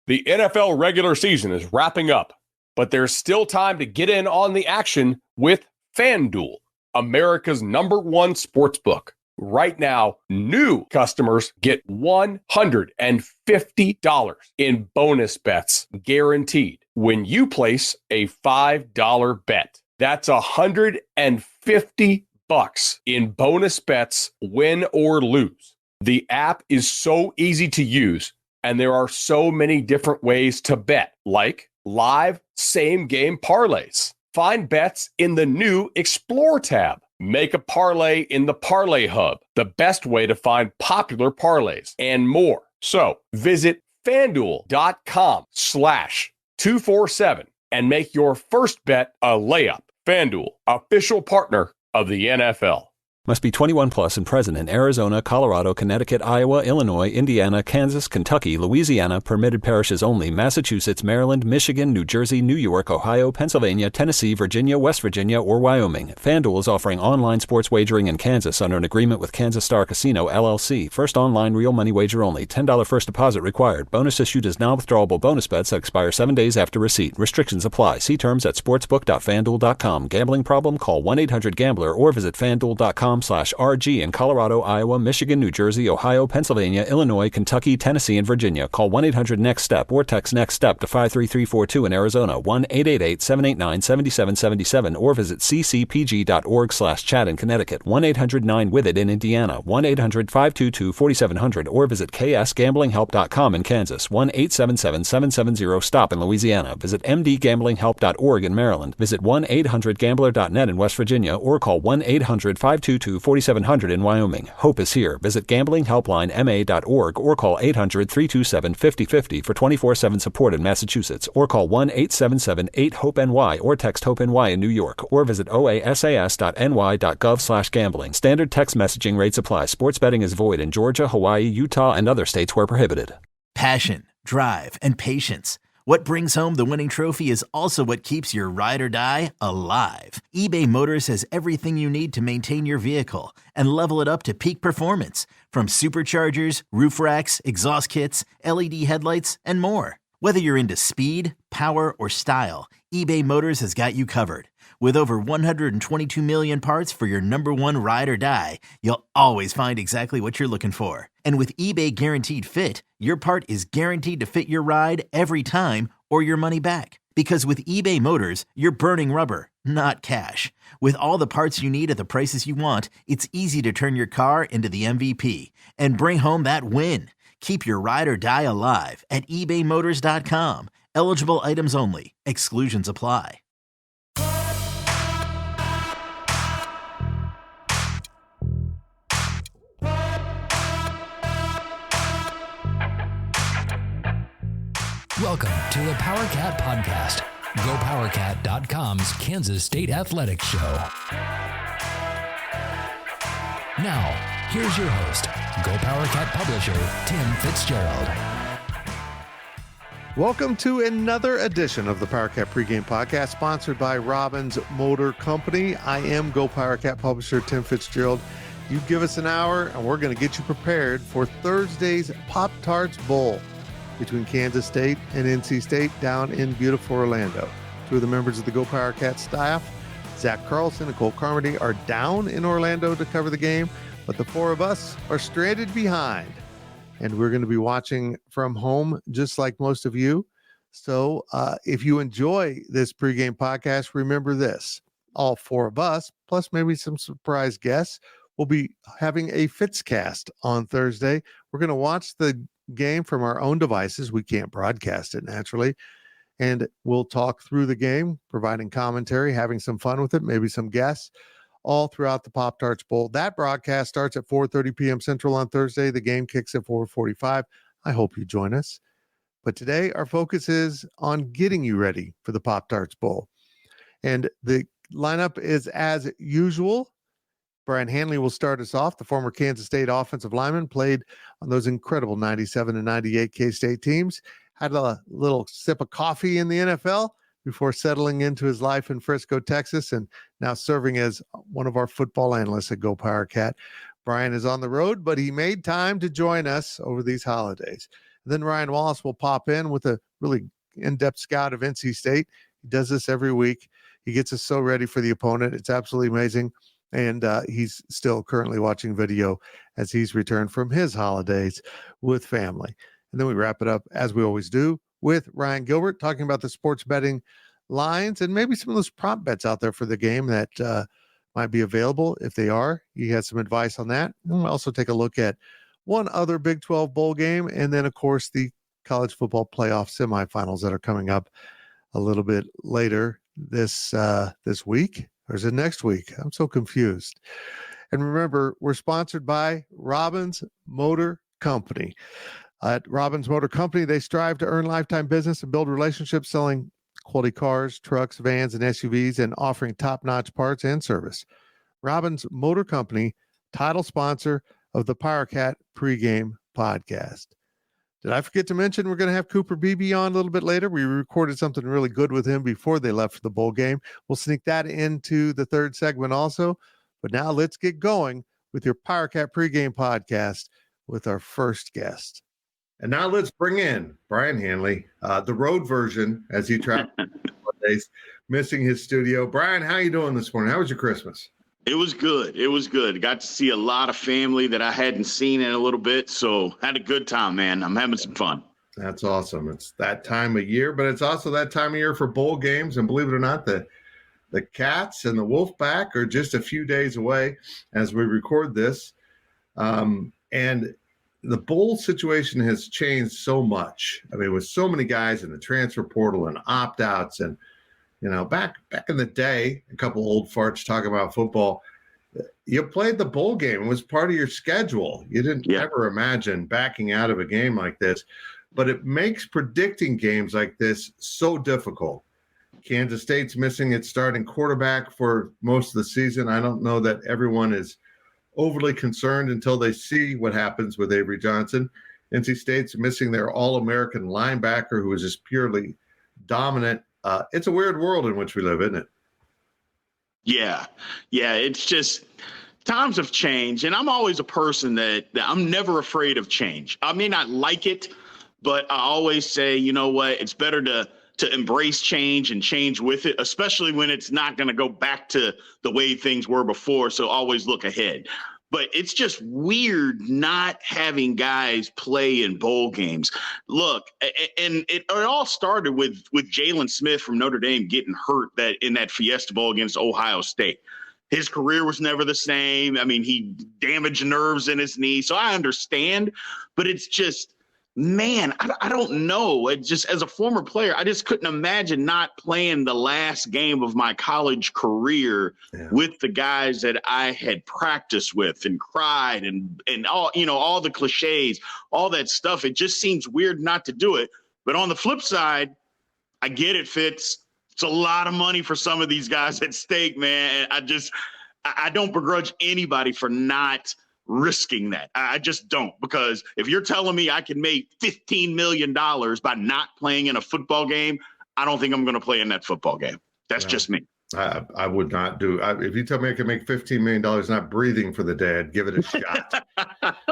The NFL regular season is wrapping up, but there's still time to get in on the action with FanDuel, America's #1 sportsbook. Right now, new customers get $150 in bonus bets guaranteed when you place a $5 bet. That's $150 in bonus bets, win or lose. The app is so easy to use, and there are so many different ways to bet, like live same-game parlays. Find bets in the new Explore tab. Make a parlay in the Parlay Hub, the best way to find popular parlays, and more. So visit FanDuel.com/247 and make your first bet a layup. FanDuel, official partner of the NFL. Must be 21 plus and present in Arizona, Colorado, Connecticut, Iowa, Illinois, Indiana, Kansas, Kentucky, Louisiana, permitted parishes only, Massachusetts, Maryland, Michigan, New Jersey, New York, Ohio, Pennsylvania, Tennessee, Virginia, West Virginia, or Wyoming. FanDuel is offering online sports wagering in Kansas under an agreement with Kansas Star Casino, LLC. First online real money wager only. $10 first deposit required. Bonus issued as non-withdrawable bonus bets that expire 7 days after receipt. Restrictions apply. See terms at sportsbook.fanduel.com. Gambling problem? Call 1-800-GAMBLER or visit fanduel.com/RG in Colorado, Iowa, Michigan, New Jersey, Ohio, Pennsylvania, Illinois, Kentucky, Tennessee, and Virginia. Call 1-800-NEXT-STEP or text NEXT-STEP to 53342 in Arizona, 1-888-789-7777, or visit ccpg.org/chat in Connecticut, 1-800-9-WITH-IT in Indiana, 1-800-522-4700, or visit ksgamblinghelp.com in Kansas, 1-877-770-STOP in Louisiana. Visit mdgamblinghelp.org in Maryland. Visit 1-800-GAMBLER.net in West Virginia, or call 1-800-522-4700 in Wyoming. Hope is here. Visit gamblinghelplinema.org or call 800-327-5050 for 24/7 support in Massachusetts, or call 1-877-8-HOPE-NY or text HOPE-NY in New York, or visit oasas.ny.gov/gambling. Standard text messaging rates apply. Sports betting is void in Georgia, Hawaii, Utah, and other states where prohibited. Passion, drive, and patience. What brings home the winning trophy is also what keeps your ride or die alive. eBay Motors has everything you need to maintain your vehicle and level it up to peak performance, from superchargers, roof racks, exhaust kits, LED headlights, and more. Whether you're into speed, power, or style, eBay Motors has got you covered. With over 122 million parts for your number one ride or die, you'll always find exactly what you're looking for. And with eBay Guaranteed Fit, your part is guaranteed to fit your ride every time or your money back. Because with eBay Motors, you're burning rubber, not cash. With all the parts you need at the prices you want, it's easy to turn your car into the MVP and bring home that win. Keep your ride or die alive at ebaymotors.com. Eligible items only. Exclusions apply. Welcome to the Powercat Podcast, GoPowercat.com's Kansas State Athletics Show. Now, here's your host, GoPowercat publisher, Tim Fitzgerald. Welcome to another edition of the Powercat Pregame Podcast, sponsored by Robbins Motor Company. I am GoPowercat publisher Tim Fitzgerald. You give us an hour, and we're going to get you prepared for Thursday's Pop-Tarts Bowl between Kansas State and NC State down in beautiful Orlando. Two of the members of the GoPowercat staff, Zach Carlson and Cole Carmody, are down in Orlando to cover the game, but the four of us are stranded behind. And we're going to be watching from home, just like most of you. So if you enjoy this pregame podcast, remember this. All four of us, plus maybe some surprise guests, will be having a Fitzcast on Thursday. We're going to watch the game from our own devices. We can't broadcast it naturally. And we'll talk through the game, providing commentary, having some fun with it, maybe some guests, all throughout the Pop-Tarts Bowl. That broadcast starts at 4:30 p.m. Central on Thursday. The game kicks at 4:45. I hope you join us. But today, our focus is on getting you ready for the Pop-Tarts Bowl. And the lineup is as usual. Brien Hanley will start us off. The former Kansas State offensive lineman, played on those incredible 97 and 98 K-State teams, had a little sip of coffee in the NFL before settling into his life in Frisco, Texas, and now serving as one of our football analysts at GoPowercat. Brien is on the road, but he made time to join us over these holidays. Then Ryan Wallace will pop in with a really in-depth scout of NC State. He does this every week. He gets us so ready for the opponent. It's absolutely amazing. And he's still currently watching video as he's returned from his holidays with family. And then we wrap it up, as we always do, with Ryan Gilbert talking about the sports betting lines and maybe some of those prop bets out there for the game that might be available. If they are, he has some advice on that. And we'll also take a look at one other Big 12 bowl game, and then, of course, the college football playoff semifinals that are coming up a little bit later this week. Or is it next week? I'm so confused. And remember, we're sponsored by Robbins Motor Company. At Robbins Motor Company, they strive to earn lifetime business and build relationships selling quality cars, trucks, vans, and SUVs, and offering top-notch parts and service. Robbins Motor Company, title sponsor of the Powercat Pregame Podcast. Did I forget to mention we're going to have Cooper Beebe on a little bit later? We recorded something really good with him before they left for the bowl game. We'll sneak that into the third segment also. But now let's get going with your Powercat Pregame Podcast with our first guest. And now let's bring in Brien Hanley, the road version, as he traveled days, missing his studio. Brien, how you doing this morning? How was your Christmas? It was good. It was good. Got to see a lot of family that I hadn't seen in a little bit, so had a good time, man. I'm having some fun. That's awesome. It's that time of year, but it's also that time of year for bowl games. And believe it or not, the Cats and the Wolfpack are just a few days away as we record this. And the bowl situation has changed so much. I mean, with so many guys in the transfer portal and opt-outs, and back in the day, a couple old farts talking about football, you played the bowl game. It was part of your schedule. You didn't ever imagine backing out of a game like this, but it makes predicting games like this so difficult. Kansas State's missing its starting quarterback for most of the season. I don't know that everyone is overly concerned until they see what happens with Avery Johnson. NC State's missing their All-American linebacker who is just purely dominant. It's a weird world in which we live, isn't it? Yeah. It's just times have changed, and I'm always a person that I'm never afraid of change. I may not like it, but I always say, you know what, it's better to embrace change and change with it, especially when it's not going to go back to the way things were before. So always look ahead. But it's just weird not having guys play in bowl games. Look, and it all started with Jalen Smith from Notre Dame getting hurt in that Fiesta Bowl against Ohio State. His career was never the same. I mean, he damaged nerves in his knee. So I understand, but it's just, man, I don't know. It just, as a former player, I just couldn't imagine not playing the last game of my college career with the guys that I had practiced with and cried and all, all the cliches, all that stuff. It just seems weird not to do it. But on the flip side, I get it, Fitz. It's a lot of money for some of these guys at stake, man. I don't begrudge anybody for not risking that. I just don't, because if you're telling me I can make $15 million by not playing in a football game, I don't think I'm going to play in that football game. That's just me. I would not do. If you tell me I can make $15 million not breathing for the day, I'd give it a shot.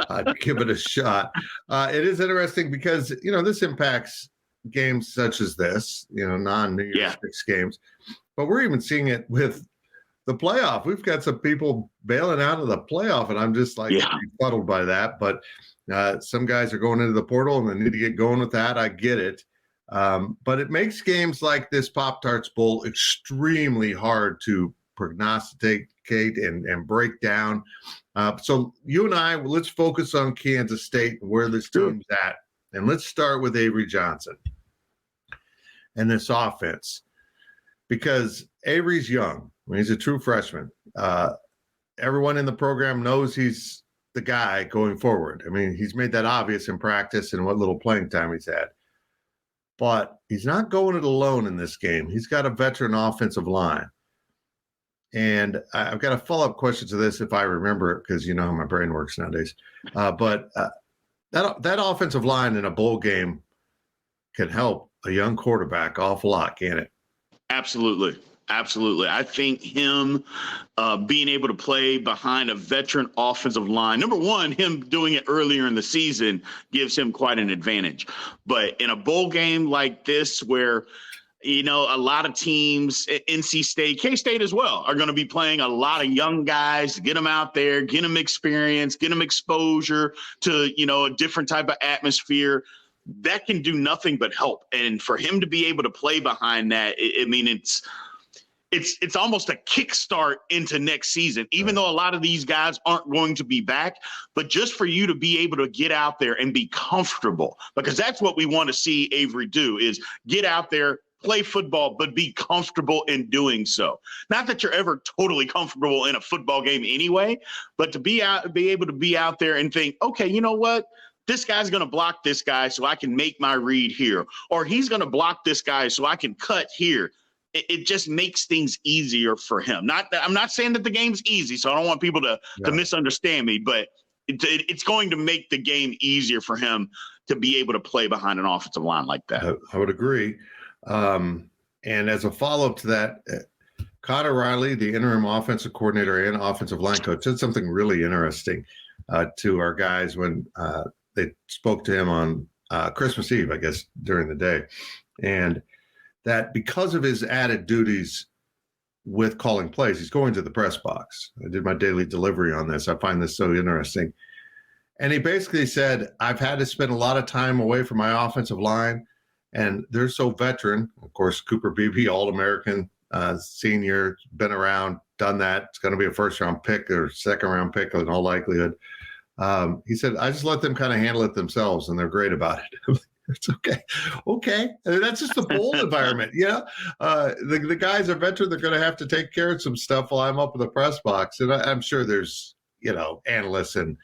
I'd give it a shot. It is interesting because, this impacts games such as this, non-New Year's Six games. But we're even seeing it with the playoff. We've got some people bailing out of the playoff, and I'm just befuddled by that. But some guys are going into the portal and they need to get going with that. I get it. But it makes games like this Pop-Tarts Bowl extremely hard to prognosticate and break down. So you and I, let's focus on Kansas State and where this team's at. And let's start with Avery Johnson and this offense, because Avery's young. He's a true freshman. Everyone in the program knows he's the guy going forward. I mean, he's made that obvious in practice and what little playing time he's had. But he's not going it alone in this game. He's got a veteran offensive line. And I've got a follow-up question to this if I remember it, because you know how my brain works nowadays. But that offensive line in a bowl game can help a young quarterback awful lot, can't it? Absolutely. Absolutely. I think him being able to play behind a veteran offensive line, number one, him doing it earlier in the season gives him quite an advantage. But in a bowl game like this where, a lot of teams, NC State, K-State as well, are going to be playing a lot of young guys, get them out there, get them experience, get them exposure to, a different type of atmosphere. That can do nothing but help. And for him to be able to play behind that, it's almost a kickstart into next season, even though a lot of these guys aren't going to be back. But just for you to be able to get out there and be comfortable, because that's what we want to see Avery do, is get out there, play football, but be comfortable in doing so. Not that you're ever totally comfortable in a football game anyway, but to be able to be out there and think, okay, you know what? This guy's going to block this guy so I can make my read here, or he's going to block this guy so I can cut here. It just makes things easier for him. I'm not saying that the game's easy, so I don't want people to misunderstand me, but it's going to make the game easier for him to be able to play behind an offensive line like that. I would agree. And as a follow-up to that, Connor Riley, the interim offensive coordinator and offensive line coach, said something really interesting to our guys when they spoke to him on Christmas Eve, I guess, during the day. And that because of his added duties with calling plays, he's going to the press box. I did my daily delivery on this. I find this so interesting. And he basically said, I've had to spend a lot of time away from my offensive line, and they're so veteran. Of course, Cooper Beebe, All-American senior, been around, done that. It's going to be a first-round pick or second-round pick in all likelihood. He said, I just let them kind of handle it themselves, and they're great about it. It's okay. Okay. That's just the bowl environment. The guys are veteran. They're going to have to take care of some stuff while I'm up in the press box. And I'm sure there's, analysts and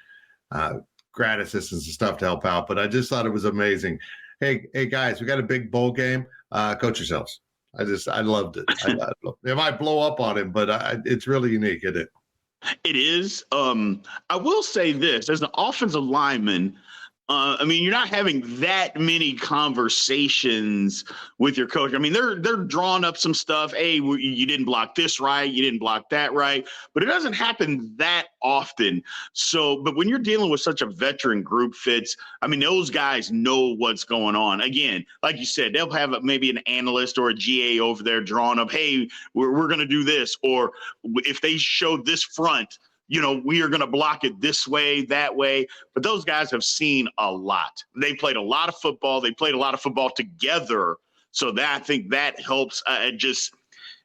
grad assistants and stuff to help out. But I just thought it was amazing. Hey, guys, we got a big bowl game. Coach yourselves. I loved it. It might blow up on him, but it's really unique, isn't it? It is. I will say this, as an offensive lineman, you're not having that many conversations with your coach. They're drawing up some stuff. Hey, you didn't block this right. You didn't block that right. But it doesn't happen that often. So, but when you're dealing with such a veteran group, Fitz, those guys know what's going on. Again, like you said, they'll have maybe an analyst or a GA over there drawing up, hey, we're going to do this. Or if they show this front, we are going to block it this way, that way. But those guys have seen a lot. They played a lot of football. They played a lot of football together. So I think that helps.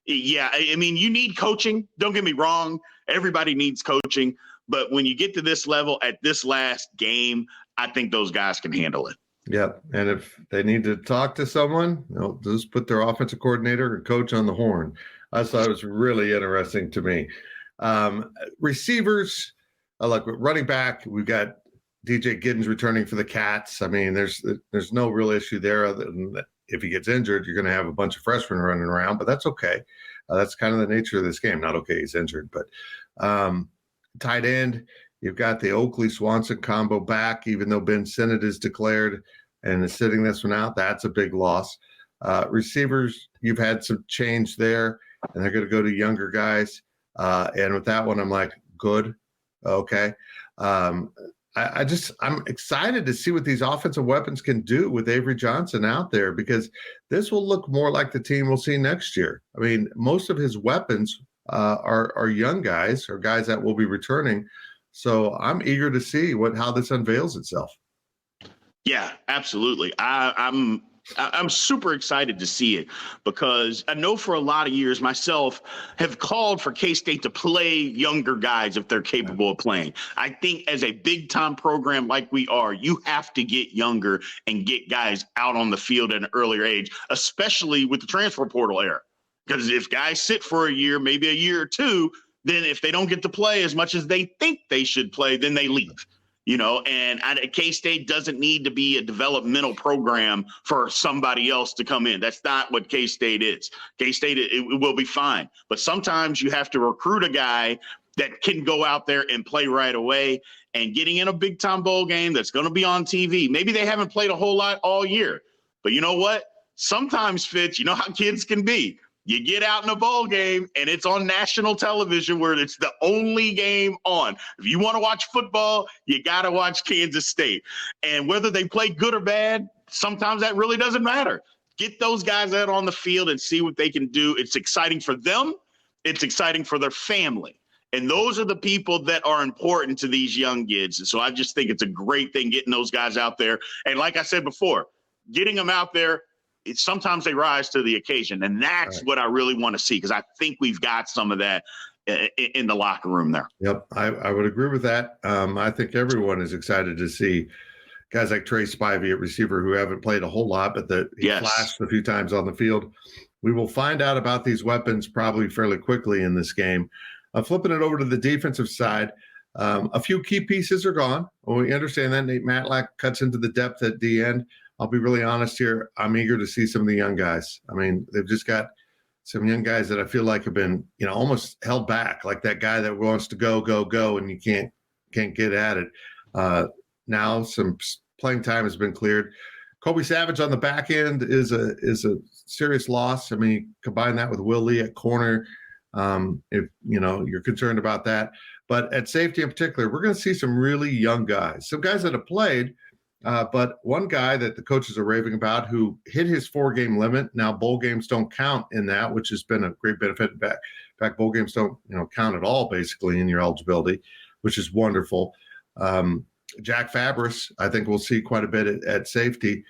You need coaching. Don't get me wrong. Everybody needs coaching. But when you get to this level at this last game, I think those guys can handle it. Yep. And if they need to talk to someone, they'll just put their offensive coordinator or coach on the horn. I thought it was really interesting to me. Receivers, like running back, we've got DJ Giddens returning for the Cats. There's no real issue there other than that if he gets injured, you're going to have a bunch of freshmen running around, but that's okay. That's kind of the nature of this game. Not okay, he's injured, but tight end, you've got the Oakley-Swanson combo back, even though Ben Sinnott is declared and is sitting this one out. That's a big loss. Receivers, you've had some change there, and they're going to go to younger guys. And with that one, I'm like, good. Okay. I'm excited to see what these offensive weapons can do with Avery Johnson out there, because this will look more like the team we'll see next year. Most of his weapons are young guys or guys that will be returning. So I'm eager to see how this unveils itself. Yeah, absolutely. I'm super excited to see it, because I know for a lot of years myself have called for K-State to play younger guys if they're capable of playing. I think as a big time program like we are, you have to get younger and get guys out on the field at an earlier age, especially with the transfer portal era. Because if guys sit for a year, maybe a year or two, then if they don't get to play as much as they think they should play, then they leave. And K-State doesn't need to be a developmental program for somebody else to come in. That's not what K-State is. K-State, it will be fine. But sometimes you have to recruit a guy that can go out there and play right away, and getting in a big-time bowl game that's going to be on TV. Maybe they haven't played a whole lot all year. But you know what? Sometimes, Fitz, you know how kids can be. You get out in a bowl game and it's on national television where it's the only game on. If you want to watch football, you got to watch Kansas State. And whether they play good or bad, sometimes that really doesn't matter. Get those guys out on the field and see what they can do. It's exciting for them. It's exciting for their family. And those are the people that are important to these young kids. And so I just think it's a great thing getting those guys out there. And like I said before, getting them out there, sometimes they rise to the occasion. And that's what I really want to see, because I think we've got some of that in the locker room there. Yep, I would agree with that. I think everyone is excited to see guys like Trey Spivey at receiver who haven't played a whole lot, but he flashed a few times on the field. We will find out about these weapons probably fairly quickly in this game. Flipping it over to the defensive side, a few key pieces are gone. Well, we understand that. Nate Matlack cuts into the depth at the end. I'll be really honest here. I'm eager to see some of the young guys. I mean, they've just got some young guys that I feel like have been, almost held back, like that guy that wants to go, and you can't get at it. Now some playing time has been cleared. Kobe Savage on the back end is a serious loss. I mean, combine that with Will Lee at corner. If you're concerned about that, but at safety in particular, we're going to see some really young guys, some guys that have played, but one guy that the coaches are raving about who hit his 4-game limit. Now bowl games don't count in that, which has been a great benefit. In fact, bowl games don't count at all basically in your eligibility, which is wonderful. Jack Fabris, I think we'll see quite a bit at safety.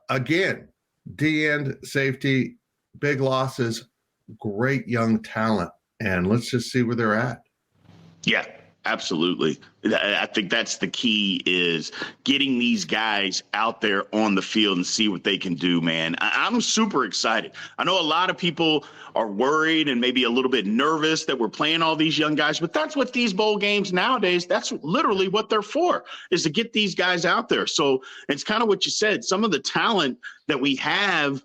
Again, D-end safety, big losses, great young talent, and let's just see where they're at. Yeah, absolutely. I think that's the key, is getting these guys out there on the field and see what they can do, man. I'm super excited. I know a lot of people are worried and maybe a little bit nervous that we're playing all these young guys, but that's what these bowl games nowadays, that's literally what they're for, is to get these guys out there. So it's kind of what you said. Some of the talent that we have,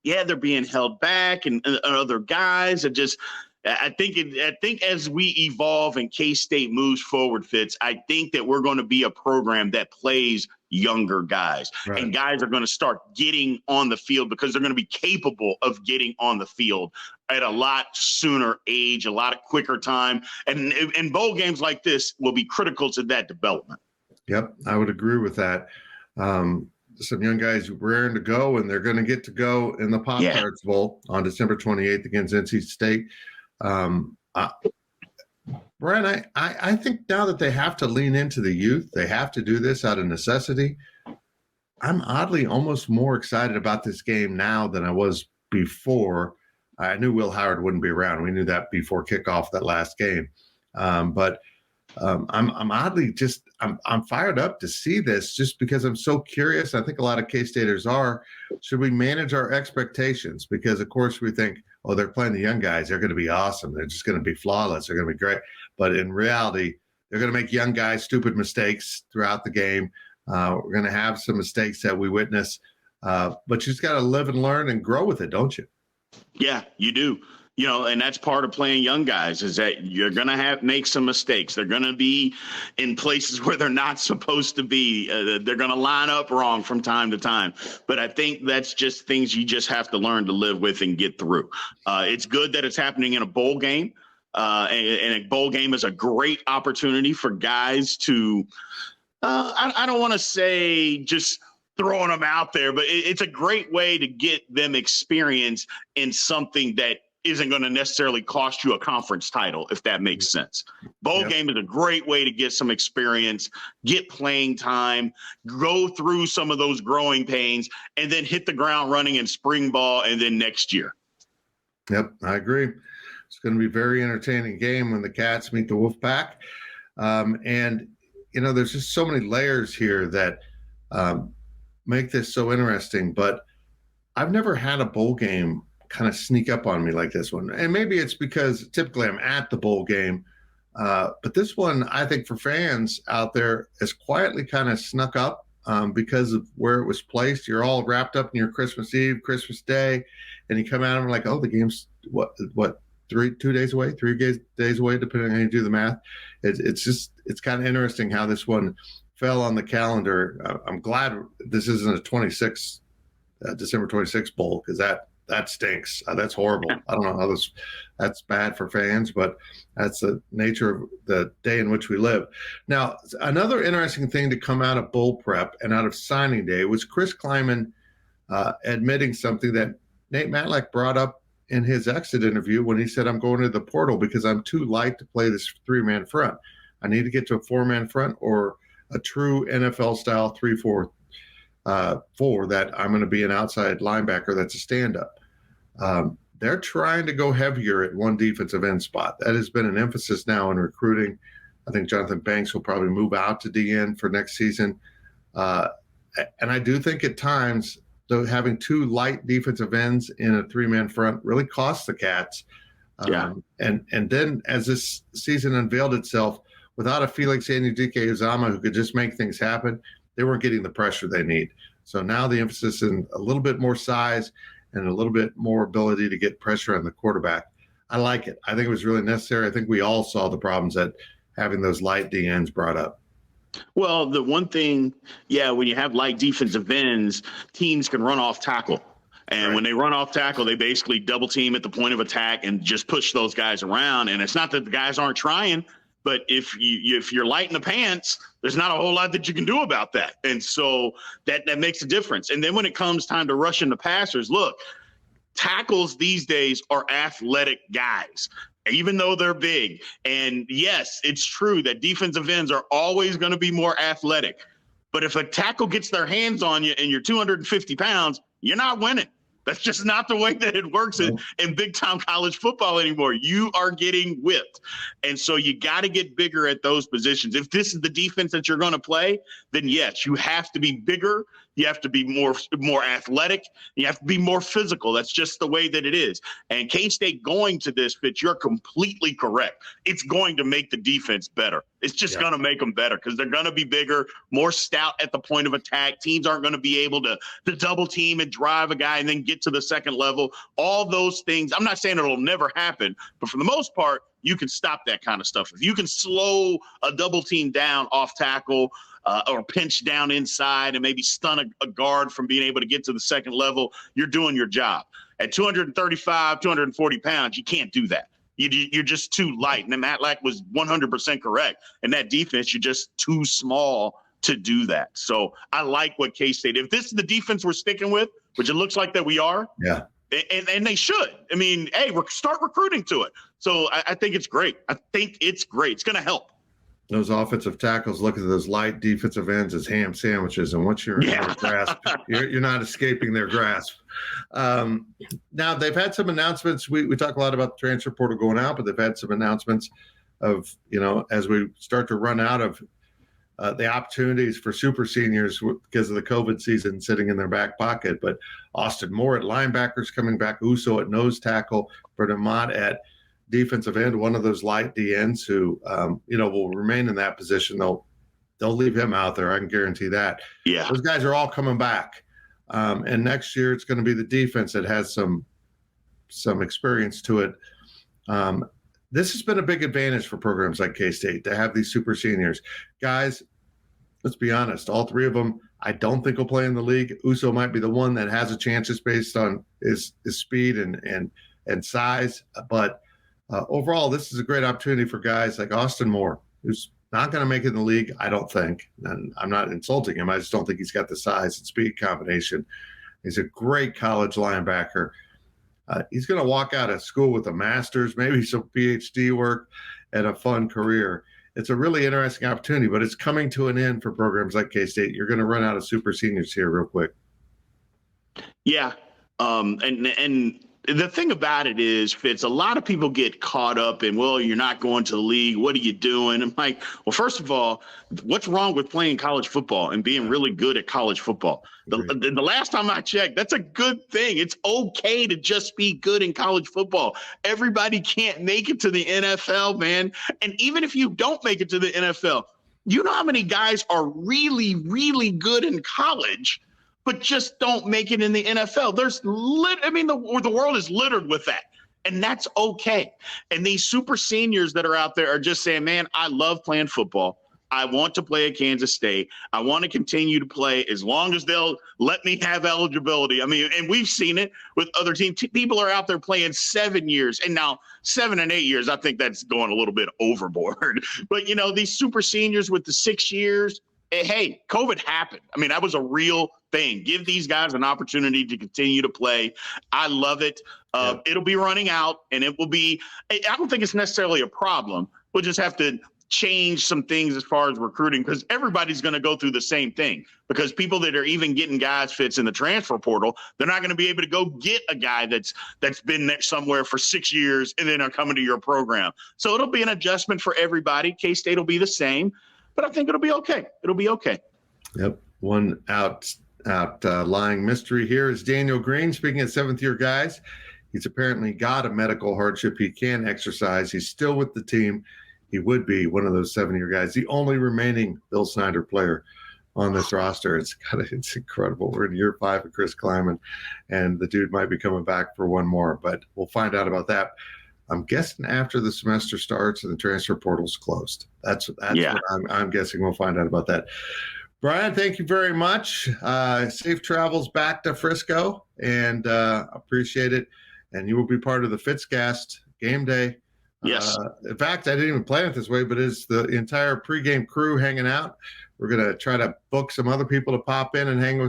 they're being held back, and other guys are just – I think as we evolve and K-State moves forward, Fitz, I think that we're going to be a program that plays younger guys. Right. And guys are going to start getting on the field because they're going to be capable of getting on the field at a lot sooner age, a lot of quicker time. And bowl games like this will be critical to that development. Yep, I would agree with that. Some young guys raring to go, and they're going to get to go in the Pop-Tarts Bowl on December 28th against NC State. Brien, I think now that they have to lean into the youth, they have to do this out of necessity. I'm oddly almost more excited about this game now than I was before. I knew Will Howard wouldn't be around. We knew that before kickoff that last game. But I'm oddly just I'm fired up to see this, just because I'm so curious. I think a lot of K-Staters are. Should we manage our expectations? Because of course we think, oh, they're playing the young guys, they're going to be awesome, they're just going to be flawless, they're going to be great. But in reality, they're going to make young guys stupid mistakes throughout the game. We're going to have some mistakes that we witness, but you just got to live and learn and grow with it, don't you? Yeah, you do. And that's part of playing young guys, is that you're going to make some mistakes. They're going to be in places where they're not supposed to be. They're going to line up wrong from time to time. But I think that's just things you just have to learn to live with and get through. It's good that it's happening in a bowl game. And a bowl game is a great opportunity for guys to, I don't want to say just throwing them out there, but it's a great way to get them experience in something that isn't going to necessarily cost you a conference title, if that makes sense. Bowl game is a great way to get some experience, get playing time, go through some of those growing pains, and then hit the ground running in spring ball and then next year. Yep, I agree. It's going to be a very entertaining game when the Cats meet the Wolfpack. And, there's just so many layers here that make this so interesting. But I've never had a bowl game kind of sneak up on me like this one. And maybe it's because typically I'm at the bowl game. But this one, I think for fans out there, has quietly kind of snuck up because of where it was placed. You're all wrapped up in your Christmas Eve, Christmas Day, and you come out and like, oh, the game's what 2 days away, 3 days away, depending on how you do the math. It's kind of interesting how this one fell on the calendar. I'm glad this isn't a December 26th bowl, because that that stinks. That's horrible. I don't know how that's bad for fans, but that's the nature of the day in which we live. Now, another interesting thing to come out of bowl prep and out of signing day was Chris Kleiman admitting something that Nate Matlack brought up in his exit interview when he said, I'm going to the portal because I'm too light to play this 3-man front. I need to get to a 4-man front or a true NFL-style 3-4 that I'm going to be an outside linebacker that's a stand-up. They're trying to go heavier at one defensive end spot. That has been an emphasis now in recruiting. I think Jonathan Banks will probably move out to DN for next season. And I do think at times, though, having 2 light defensive ends in a 3-man front really costs the Cats. And then as this season unveiled itself, without a Felix Anudike-Uzomah who could just make things happen, they weren't getting the pressure they need. So now the emphasis in a little bit more size and a little bit more ability to get pressure on the quarterback. I like it. I think it was really necessary. I think we all saw the problems that having those light DNs brought up. Well, the one thing, when you have light defensive ends, teams can run off tackle. And when they run off tackle, they basically double team at the point of attack and just push those guys around. And it's not that the guys aren't trying, but if you're light in the pants, there's not a whole lot that you can do about that. And so that makes a difference. And then when it comes time to rushing the passers, look, tackles these days are athletic guys, even though they're big. And yes, it's true that defensive ends are always going to be more athletic. But if a tackle gets their hands on you and you're 250 pounds, you're not winning. That's just not the way that it works in big-time college football anymore. You are getting whipped. And so you got to get bigger at those positions. If this is the defense that you're going to play, then yes, you have to be bigger. You have to be more athletic. You have to be more physical. That's just the way that it is. And K-State going to this, Fitz, you're completely correct. It's going to make the defense better. It's just going to make them better because they're going to be bigger, more stout at the point of attack. Teams aren't going to be able to double team and drive a guy and then get to the second level. All those things. I'm not saying it'll never happen, but for the most part, you can stop that kind of stuff. If you can slow a double team down off tackle, or pinch down inside and maybe stun a guard from being able to get to the second level, you're doing your job. At 235, 240 pounds, you can't do that. You're just too light. And Matlack was 100% correct. In that defense, you're just too small to do that. So I like what K-State, if this is the defense we're sticking with, which it looks like that we are, and they should. I mean, hey, start recruiting to it. So I think it's great. It's going to help. Those offensive tackles look at those light defensive ends as ham sandwiches, and once you're in their grasp, you're not escaping their grasp. Now, they've had some announcements. We talk a lot about the transfer portal going out, but they've had some announcements of, as we start to run out of the opportunities for super seniors because of the COVID season sitting in their back pocket. But Austin Moore at linebackers coming back, Uso at nose tackle, Brendan Mott at defensive end, one of those light DNs who, will remain in that position. They'll leave him out there. I can guarantee that. Yeah. Those guys are all coming back. And next year it's going to be the defense that has some experience to it. This has been a big advantage for programs like K-State to have these super seniors. Guys, let's be honest, all 3 of them, I don't think will play in the league. Uso might be the one that has a chance just based on his speed and size, but overall, this is a great opportunity for guys like Austin Moore, who's not going to make it in the league, I don't think. And I'm not insulting him. I just don't think he's got the size and speed combination. He's a great college linebacker. He's going to walk out of school with a master's, maybe some PhD work, and a fun career. It's a really interesting opportunity, but it's coming to an end for programs like K-State. You're going to run out of super seniors here real quick. Yeah. And the thing about it is, Fitz, a lot of people get caught up in, well, you're not going to the league. What are you doing? I'm like, well, first of all, what's wrong with playing college football and being really good at college football? The last time I checked, that's a good thing. It's okay to just be good in college football. Everybody can't make it to the NFL, man. And even if you don't make it to the NFL, you know how many guys are really, really good in college but just don't make it in the NFL. The world is littered with that, and that's okay. And these super seniors that are out there are just saying, man, I love playing football. I want to play at Kansas State. I want to continue to play as long as they'll let me have eligibility. I mean, and we've seen it with other teams. People are out there playing 7 years, and now 7 and 8 years. I think that's going a little bit overboard. But, these super seniors with the 6 years, hey, COVID happened. I mean, that was a real thing. Give these guys an opportunity to continue to play. I love it. It'll be running out, and it will be – I don't think it's necessarily a problem. We'll just have to change some things as far as recruiting, because everybody's going to go through the same thing, because people that are even getting guys fits in the transfer portal, they're not going to be able to go get a guy that's been there somewhere for 6 years and then are coming to your program. So it'll be an adjustment for everybody. K-State will be the same, but I think it'll be okay. It'll be okay. Yep. One outlying mystery here is Daniel Green. Speaking of seventh-year guys, he's apparently got a medical hardship. He can't exercise. He's still with the team. He would be one of those 7-year guys, the only remaining Bill Snyder player on this roster. It's incredible. We're in year 5 of Chris Kleiman, and the dude might be coming back for one more, but we'll find out about that. I'm guessing after the semester starts and the transfer portal's closed. That's what I'm guessing. We'll find out about that. Brien, thank you very much. Safe travels back to Frisco, and appreciate it. And you will be part of the Fitzcast game day. Yes. In fact, I didn't even plan it this way, but it's the entire pregame crew hanging out. We're going to try to book some other people to pop in and hang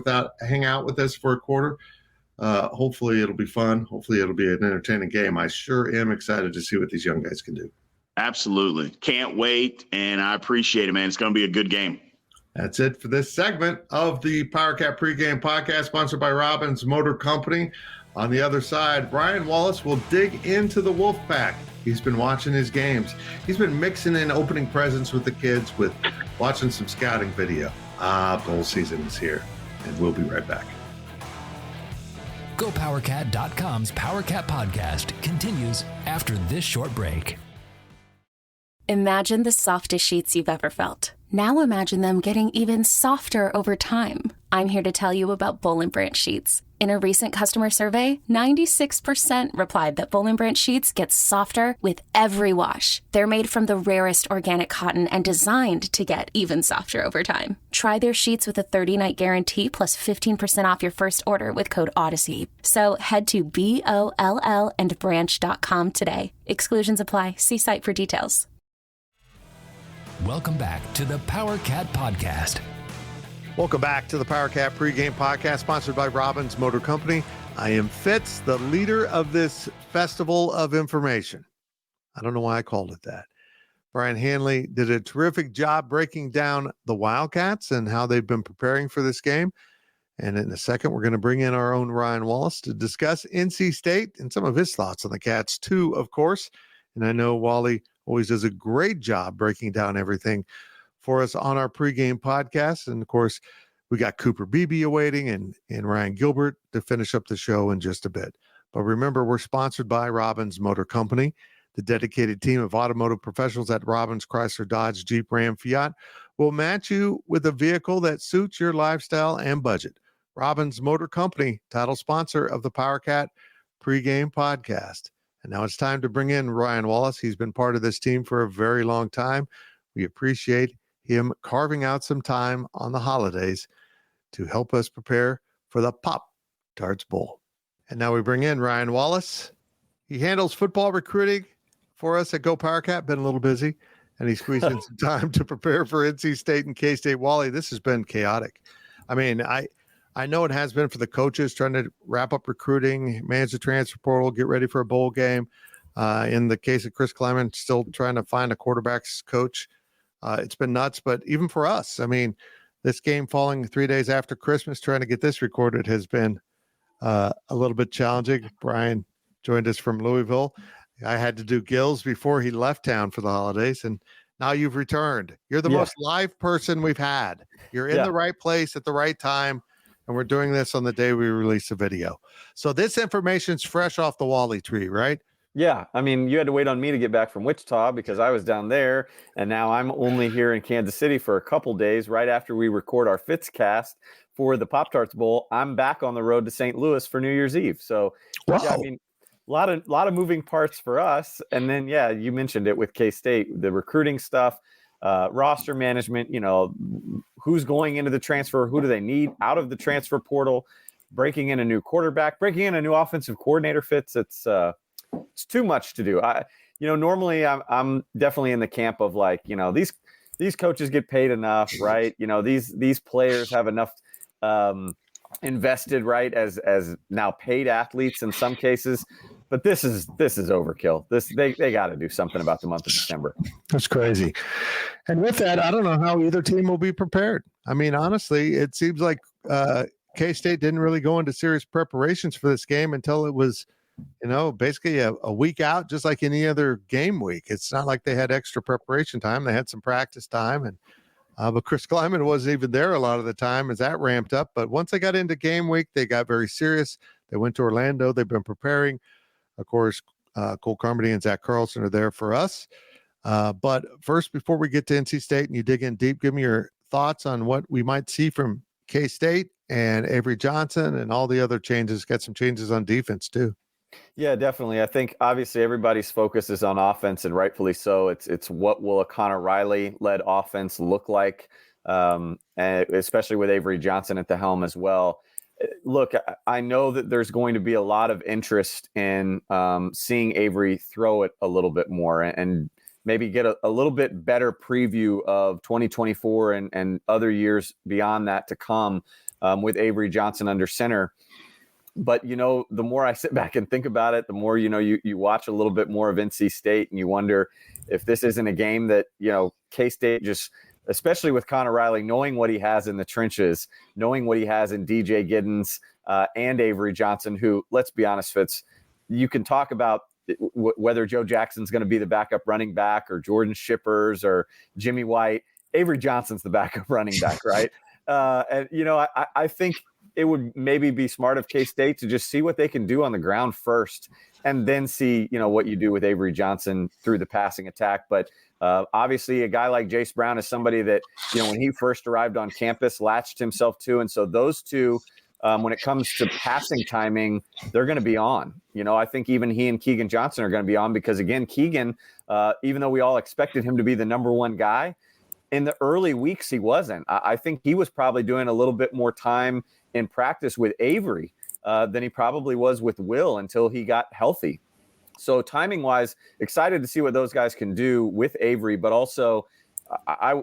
out with us for a quarter. Hopefully it'll be fun. Hopefully it'll be an entertaining game. I sure am excited to see what these young guys can do. Absolutely. Can't wait. And I appreciate it, man. It's going to be a good game. That's it for this segment of the Powercat Pregame Podcast, sponsored by Robbins Motor Company. On the other side, Brian Wallace will dig into the Wolfpack. He's been watching his games. He's been mixing in opening presents with the kids with watching some scouting video. Bowl season is here, and we'll be right back. GoPowercat.com's Powercat Podcast continues after this short break. Imagine the softest sheets you've ever felt. Now imagine them getting even softer over time. I'm here to tell you about Boll & Branch sheets. In a recent customer survey, 96% replied that Boll & Branch sheets get softer with every wash. They're made from the rarest organic cotton and designed to get even softer over time. Try their sheets with a 30-night guarantee plus 15% off your first order with code Odyssey. So head to BOLLandbranch.com today. Exclusions apply. See site for details. Welcome back to the Powercat Podcast. Welcome back to the Powercat Pregame Podcast, sponsored by Robbins Motor Company. I am Fitz, the leader of this festival of information. I don't know why I called it that. Brien Hanley did a terrific job breaking down the Wildcats and how they've been preparing for this game. And in a second, we're going to bring in our own Ryan Wallace to discuss NC State and some of his thoughts on the Cats too, of course. And I know Wally always does a great job breaking down everything for us on our pregame podcast. And of course, we got Cooper Beebe awaiting and Ryan Gilbert to finish up the show in just a bit. But remember, we're sponsored by Robbins Motor Company, the dedicated team of automotive professionals at Robbins, Chrysler, Dodge, Jeep, Ram, Fiat will match you with a vehicle that suits your lifestyle and budget. Robbins Motor Company, title sponsor of the Powercat Pregame Podcast. And now it's time to bring in Ryan Wallace. He's been part of this team for a very long time. We appreciate him carving out some time on the holidays to help us prepare for the Pop-Tarts Bowl. And now we bring in Ryan Wallace. He handles football recruiting for us at GoPowercat. Been a little busy, and he squeezed in some time to prepare for NC State and K-State. Wally, this has been chaotic. I mean, I know it has been for the coaches trying to wrap up recruiting, manage the transfer portal, get ready for a bowl game. In the case of Chris Kleiman, still trying to find a quarterback's coach. It's been nuts, but even for us, I mean, this game falling 3 days after Christmas, trying to get this recorded has been a little bit challenging. Brian joined us from Louisville. I had to do Gills before he left town for the holidays, and now you've returned. You're the most live person we've had. You're in the right place at the right time. And we're doing this on the day we release the video. So this information's fresh off the Wally tree, right? Yeah. I mean, you had to wait on me to get back from Wichita because I was down there. And now I'm only here in Kansas City for a couple days right after we record our Fitzcast for the Pop-Tarts Bowl. I'm back on the road to St. Louis for New Year's Eve. So, yeah, I mean, a lot of moving parts for us. And then, yeah, you mentioned it with K-State, the recruiting stuff. roster management, who's going into the transfer, who do they need out of the transfer portal, breaking in a new quarterback, breaking in a new offensive coordinator. Fitz, it's too much to do. Normally I'm definitely in the camp of like, these coaches get paid enough, right? These players have enough invested, right, as now paid athletes in some cases. But this is overkill. They got to do something about the month of December. That's crazy. And with that, I don't know how either team will be prepared. I mean, honestly, it seems like K-State didn't really go into serious preparations for this game until it was, basically a week out, just like any other game week. It's not like they had extra preparation time. They had some practice time, and but Chris Kleiman wasn't even there a lot of the time as that ramped up. But once they got into game week, they got very serious. They went to Orlando. They've been preparing. Of course, Cole Carmody and Zach Carlson are there for us. But first, before we get to NC State and you dig in deep, give me your thoughts on what we might see from K-State and Avery Johnson and all the other changes. Got some changes on defense too. Yeah, definitely. I think obviously everybody's focus is on offense, and rightfully so. It's what will a Connor Riley-led offense look like, and especially with Avery Johnson at the helm as well. Look, I know that there's going to be a lot of interest in seeing Avery throw it a little bit more and maybe get a little bit better preview of 2024 and other years beyond that to come with Avery Johnson under center. But, the more I sit back and think about it, the more, you watch a little bit more of NC State and you wonder if this isn't a game that, K-State just, especially with Connor Riley, knowing what he has in the trenches, knowing what he has in DJ Giddens and Avery Johnson, who, let's be honest, Fitz, you can talk about whether Joe Jackson's going to be the backup running back or Jordan Shippers or Jimmy White. Avery Johnson's the backup running back, right? And, I think it would maybe be smart of K-State to just see what they can do on the ground first and then see, what you do with Avery Johnson through the passing attack. But obviously a guy like Jace Brown is somebody that, when he first arrived on campus, latched himself to. And so those two, when it comes to passing timing, they're going to be on. I think even he and Keegan Johnson are going to be on because, again, Keegan, even though we all expected him to be the number one guy, in the early weeks he wasn't. I think he was probably doing a little bit more time in practice with Avery than he probably was with Will until he got healthy. So timing wise, excited to see what those guys can do with Avery, but also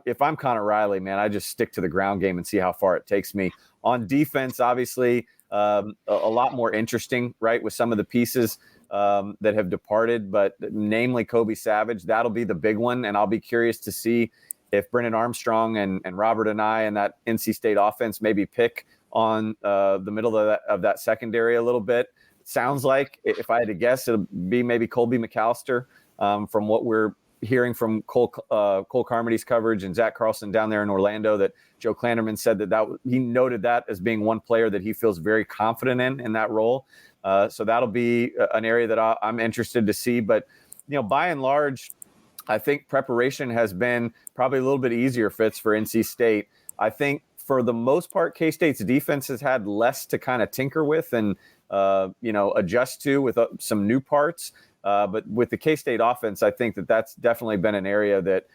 if I'm Connor Riley, man, I just stick to the ground game and see how far it takes me. On defense, obviously, a lot more interesting, right, with some of the pieces that have departed, but namely Kobe Savage, that'll be the big one. And I'll be curious to see if Brennan Armstrong and Robert and I and that NC State offense maybe pick on the middle of that secondary a little bit. Sounds like, if I had to guess, it'll be maybe Colby McAllister from what we're hearing from Cole Carmody's coverage and Zach Carlson down there in Orlando, that Joe Klanderman said that he noted that as being one player that he feels very confident in that role. So that'll be an area that I'm interested to see. But, by and large, I think preparation has been probably a little bit easier, Fitz, for NC State. I think for the most part, K-State's defense has had less to kind of tinker with and, adjust to with some new parts. But with the K-State offense, I think that's definitely been an area that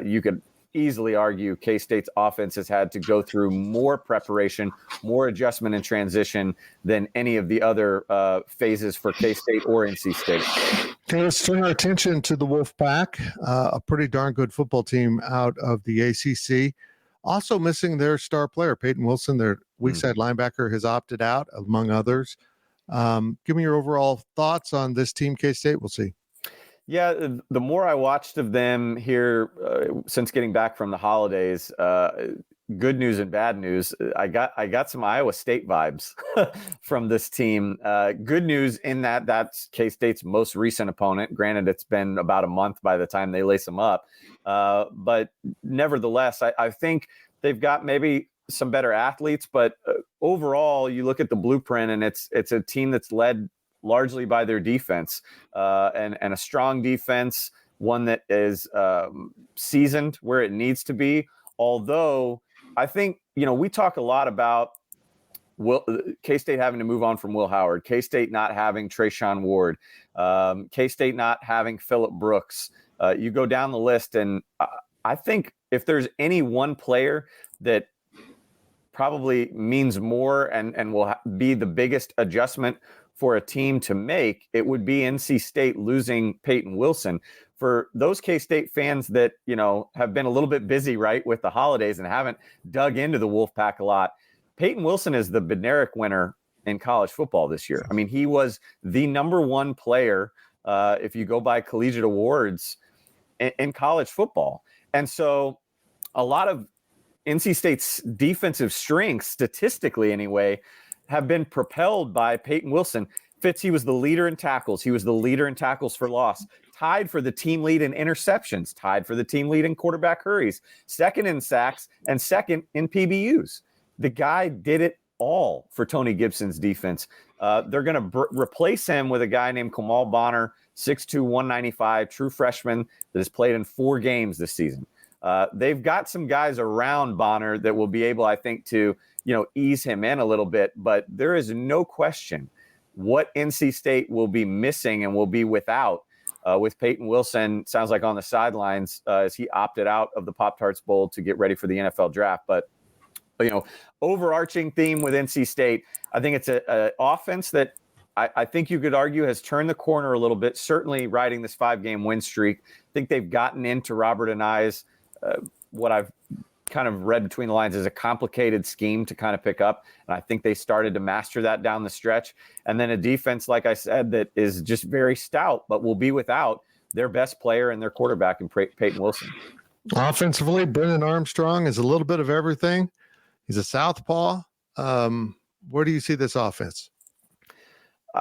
you could easily argue K-State's offense has had to go through more preparation, more adjustment and transition than any of the other phases for K-State or NC State. Okay, let's turn our attention to the Wolfpack, a pretty darn good football team out of the ACC. Also missing their star player, Peyton Wilson, their weak side linebacker, has opted out, among others. Give me your overall thoughts on this team, K-State. We'll see. Yeah, the more I watched of them here since getting back from the holidays, good news and bad news, I got some Iowa State vibes from this team. Good news in that that's K-State's most recent opponent. Granted, it's been about a month by the time they lace them up. But nevertheless, I think they've got maybe some better athletes, but overall, you look at the blueprint and it's a team that's led largely by their defense and a strong defense, one that is seasoned where it needs to be. Although I think, we talk a lot about K-State having to move on from Will Howard, K-State not having Trayshawn Ward, K-State not having Phillip Brooks. You go down the list and I think if there's any one player that probably means more and will be the biggest adjustment for a team to make, it would be NC State losing Peyton Wilson. For those K-State fans that, have been a little bit busy, right, with the holidays and haven't dug into the Wolfpack a lot, Peyton Wilson is the Bednarik winner in college football this year. I mean, he was the number one player, if you go by collegiate awards, in college football. And so a lot of NC State's defensive strengths, statistically anyway, have been propelled by Peyton Wilson. Fitz, he was the leader in tackles. He was the leader in tackles for loss, tied for the team lead in interceptions, tied for the team lead in quarterback hurries, second in sacks, and second in PBUs. The guy did it all for Tony Gibson's defense. They're going to replace him with a guy named Kamal Bonner, 6'2", 195, true freshman that has played in 4 games this season. They've got some guys around Bonner that will be able, I think, to, ease him in a little bit. But there is no question what NC State will be missing and will be without with Peyton Wilson, sounds like on the sidelines as he opted out of the Pop-Tarts Bowl to get ready for the NFL draft. But, overarching theme with NC State, I think it's an offense that I think you could argue has turned the corner a little bit, certainly riding this 5-game win streak. I think they've gotten into Robert and I's what I've kind of read between the lines is a complicated scheme to kind of pick up. And I think they started to master that down the stretch. And then a defense, like I said, that is just very stout, but will be without their best player and their quarterback in Peyton Wilson. Offensively, Brennan Armstrong is a little bit of everything. He's a southpaw. Where do you see this offense?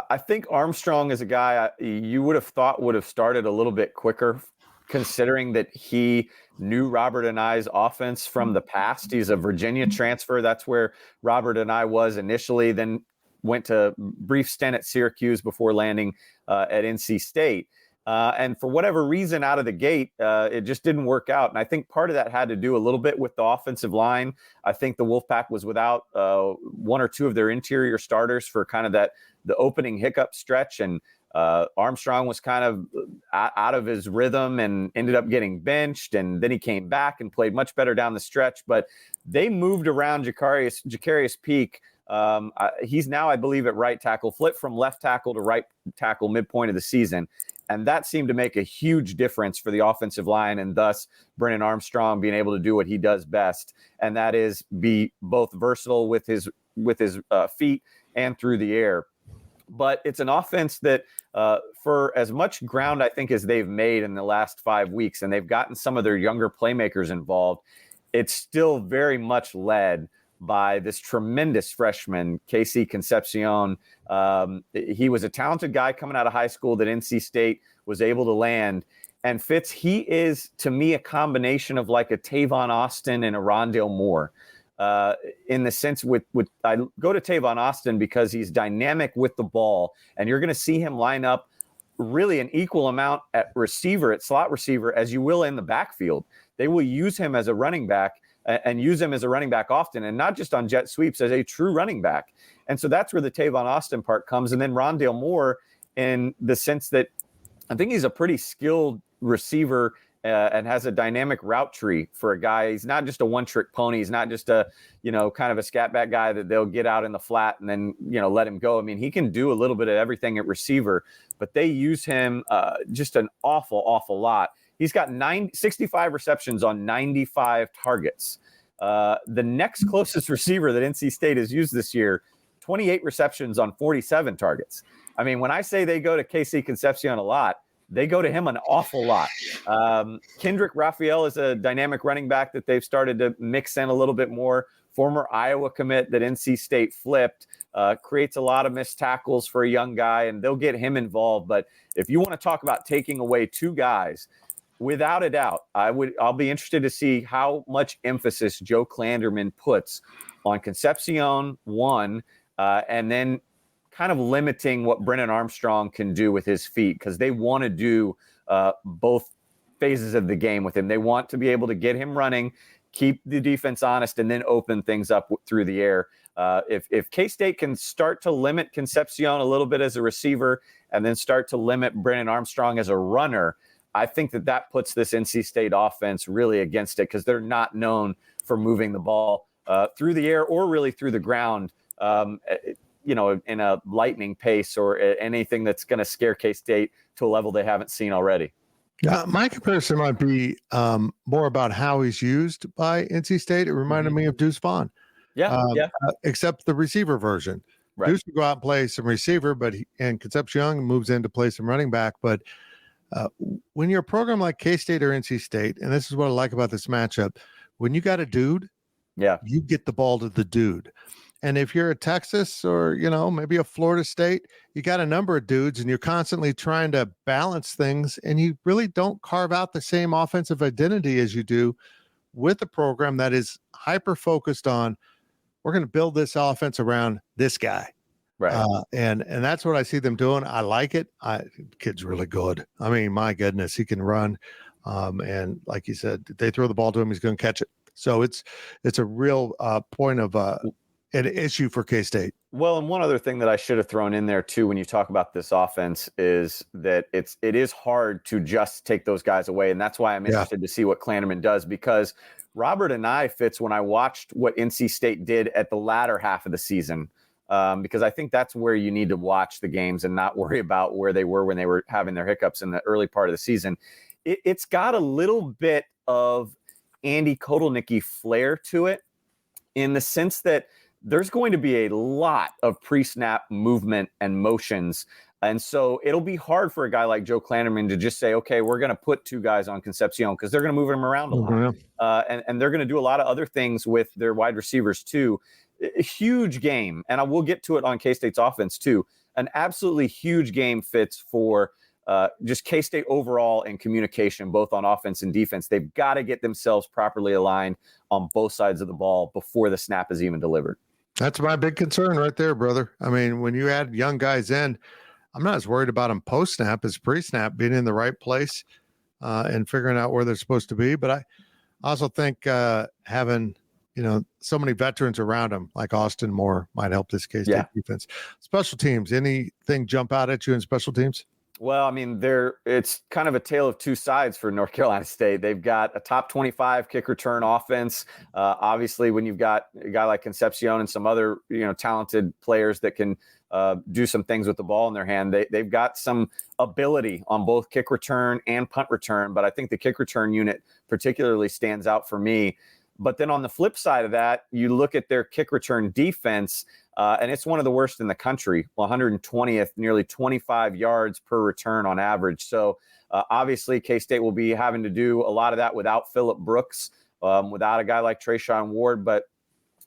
I think Armstrong is a guy you would have thought would have started a little bit quicker, considering that he knew Robert and I's offense from the past. He's a Virginia transfer. That's where Robert and I was initially, then went to brief stint at Syracuse before landing at NC State. And for whatever reason out of the gate, it just didn't work out. And I think part of that had to do a little bit with the offensive line. I think the Wolfpack was without 1 or 2 of their interior starters for kind of the opening hiccup stretch. And Armstrong was kind of out of his rhythm and ended up getting benched. And then he came back and played much better down the stretch. But they moved around Jacarius Peak. He's now, I believe, at right tackle, flipped from left tackle to right tackle midpoint of the season. And that seemed to make a huge difference for the offensive line, and thus Brennan Armstrong being able to do what he does best, and that is be both versatile with his feet and through the air. But it's an offense that for as much ground, I think, as they've made in the last 5 weeks, and they've gotten some of their younger playmakers involved, it's still very much led by this tremendous freshman, Casey Concepcion. He was a talented guy coming out of high school that NC State was able to land. And Fitz, he is, to me, a combination of like a Tavon Austin and a Rondale Moore. In the sense I go to Tavon Austin because he's dynamic with the ball, and you're going to see him line up really an equal amount at slot receiver, as you will in the backfield. They will use him as a running back and use him as a running back often, and not just on jet sweeps, as a true running back. And so that's where the Tavon Austin part comes. And then Rondale Moore, in the sense that I think he's a pretty skilled receiver and has a dynamic route tree for a guy. He's not just a one-trick pony. He's not just a, kind of a scat back guy that they'll get out in the flat and then, let him go. I mean, he can do a little bit of everything at receiver, but they use him just an awful lot. He's got 65 receptions on 95 targets. The next closest receiver that NC State has used this year, 28 receptions on 47 targets. I mean, when I say they go to KC Concepcion a lot, they go to him an awful lot. Kendrick Raphael is a dynamic running back that they've started to mix in a little bit more. Former Iowa commit that NC State flipped, creates a lot of missed tackles for a young guy, and they'll get him involved. But if you want to talk about taking away 2 guys, without a doubt, I'll be interested to see how much emphasis Joe Klanderman puts on Concepcion, one, and then kind of limiting what Brennan Armstrong can do with his feet, because they want to do both phases of the game with him. They want to be able to get him running, keep the defense honest, and then open things up through the air. If K-State can start to limit Concepcion a little bit as a receiver and then start to limit Brennan Armstrong as a runner, I think that puts this NC State offense really against it because they're not known for moving the ball through the air or really through the ground, in a lightning pace or anything that's going to scare K-State to a level they haven't seen already. Yeah, my comparison might be more about how he's used by NC State. It reminded me of Deuce Vaughn. Except the receiver version. Right. Deuce would go out and play some receiver, and Concepcion moves in to play some running back. But when you're a program like K-State or NC State, and this is what I like about this matchup, when you got a dude, you get the ball to the dude. And if you're a Texas or, maybe a Florida State, you got a number of dudes and you're constantly trying to balance things, and you really don't carve out the same offensive identity as you do with a program that is hyper-focused on, we're going to build this offense around this guy. Right. And that's what I see them doing. I like it. Kid's really good. I mean, my goodness, he can run. And like you said, they throw the ball to him, he's going to catch it. So it's a real point of an issue for K-State. Well, and one other thing that I should have thrown in there too, when you talk about this offense, is that it is hard to just take those guys away. And that's why I'm interested to see what Klanderman does, because Robert and I, Fitz, when I watched what NC State did at the latter half of the season, because I think that's where you need to watch the games and not worry about where they were when they were having their hiccups in the early part of the season. It's got a little bit of Andy Kotelnicki flair to it, in the sense that there's going to be a lot of pre-snap movement and motions. And so it'll be hard for a guy like Joe Klanderman to just say, okay, we're going to put two guys on Concepcion, because they're going to move him around a lot. And they're going to do a lot of other things with their wide receivers too. A huge game. And I will get to it on K-State's offense too. An absolutely huge game, Fitz, for just K-State overall in communication, both on offense and defense. They've got to get themselves properly aligned on both sides of the ball before the snap is even delivered. That's my big concern right there, brother. I mean, when you add young guys in, I'm not as worried about them post-snap as pre-snap, being in the right place and figuring out where they're supposed to be. But I also think having, so many veterans around them, like Austin Moore, might help this K-State defense. Special teams, anything jump out at you in special teams? Well, I mean, it's kind of a tale of two sides for North Carolina State. They've got a top 25 kick return offense. Obviously, when you've got a guy like Concepcion and some other, talented players that can do some things with the ball in their hand, they've got some ability on both kick return and punt return. But I think the kick return unit particularly stands out for me. But then on the flip side of that, you look at their kick return defense, and it's one of the worst in the country, 120th, nearly 25 yards per return on average. So obviously K-State will be having to do a lot of that without Phillip Brooks, without a guy like Trayshawn Ward. But,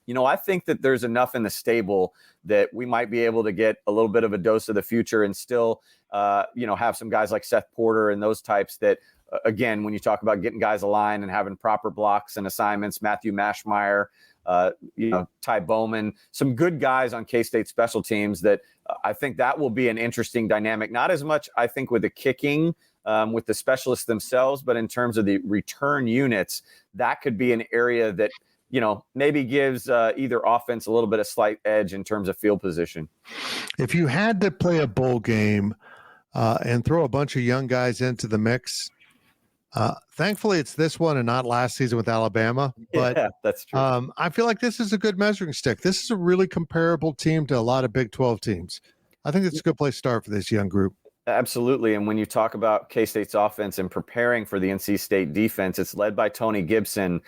I think that there's enough in the stable that we might be able to get a little bit of a dose of the future and still, have some guys like Seth Porter and those types that, again, when you talk about getting guys aligned and having proper blocks and assignments, Matthew Mashmeyer, Ty Bowman, some good guys on K-State special teams that I think that will be an interesting dynamic. Not as much, I think, with the kicking, with the specialists themselves, but in terms of the return units, that could be an area that, maybe gives either offense a little bit of slight edge in terms of field position. If you had to play a bowl game and throw a bunch of young guys into the mix, thankfully it's this one and not last season with Alabama. But yeah, that's true. I feel like this is a good measuring stick. This is a really comparable team to a lot of Big 12 teams. I think it's a good place to start for this young group. Absolutely. And when you talk about K-State's offense and preparing for the NC State defense, it's led by Tony Gibson.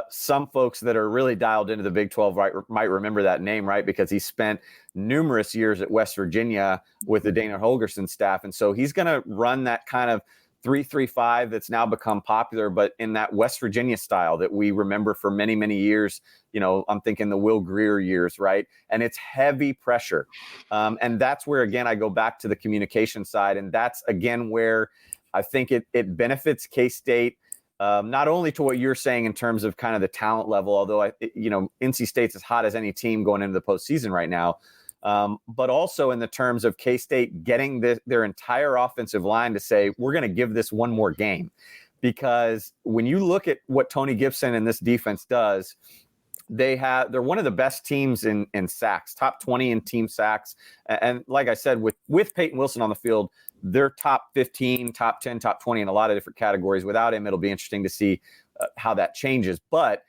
Some folks that are really dialed into the Big 12 might remember that name, right? Because he spent numerous years at West Virginia with the Dana Holgorsen staff. And so he's going to run that kind of 3-3-5 that's now become popular, but in that West Virginia style that we remember for many, many years. I'm thinking the Will Greer years, right? And it's heavy pressure. And that's where, again, I go back to the communication side. And that's, again, where I think it benefits K-State, not only to what you're saying in terms of kind of the talent level, although, NC State's as hot as any team going into the postseason right now, but also in the terms of K-State getting their entire offensive line to say, we're going to give this one more game. Because when you look at what Tony Gibson and this defense does, they're one of the best teams in sacks, top 20 in team sacks. And like I said, with Peyton Wilson on the field, they're top 15, top 10, top 20 in a lot of different categories. Without him, it'll be interesting to see how that changes. But